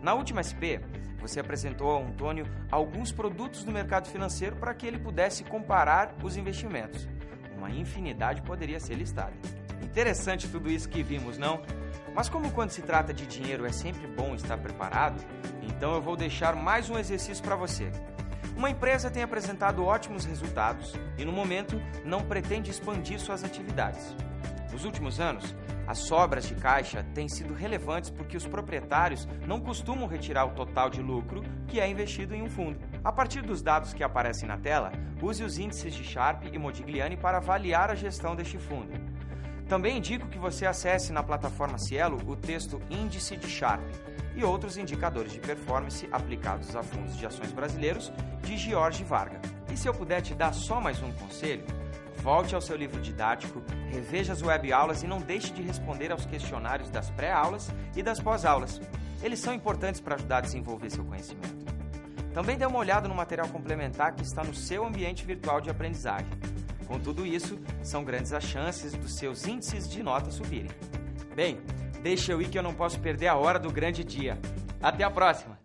Na última SP, você apresentou ao Antônio alguns produtos do mercado financeiro para que ele pudesse comparar os investimentos. Uma infinidade poderia ser listada. Interessante tudo isso que vimos, não? Mas como quando se trata de dinheiro é sempre bom estar preparado, então eu vou deixar mais um exercício para você. Uma empresa tem apresentado ótimos resultados e, no momento, não pretende expandir suas atividades. Nos últimos anos, as sobras de caixa têm sido relevantes porque os proprietários não costumam retirar o total de lucro que é investido em um fundo. A partir dos dados que aparecem na tela, use os índices de Sharpe e Modigliani para avaliar a gestão deste fundo. Também indico que você acesse na plataforma Cielo o texto Índice de Sharpe e outros indicadores de performance aplicados a fundos de ações brasileiros de George Varga. E se eu puder te dar só mais um conselho, volte ao seu livro didático, reveja as web-aulas e não deixe de responder aos questionários das pré-aulas e das pós-aulas. Eles são importantes para ajudar a desenvolver seu conhecimento. Também dê uma olhada no material complementar que está no seu ambiente virtual de aprendizagem. Com tudo isso, são grandes as chances dos seus índices de nota subirem. Bem, deixa eu ir que eu não posso perder a hora do grande dia. Até a próxima!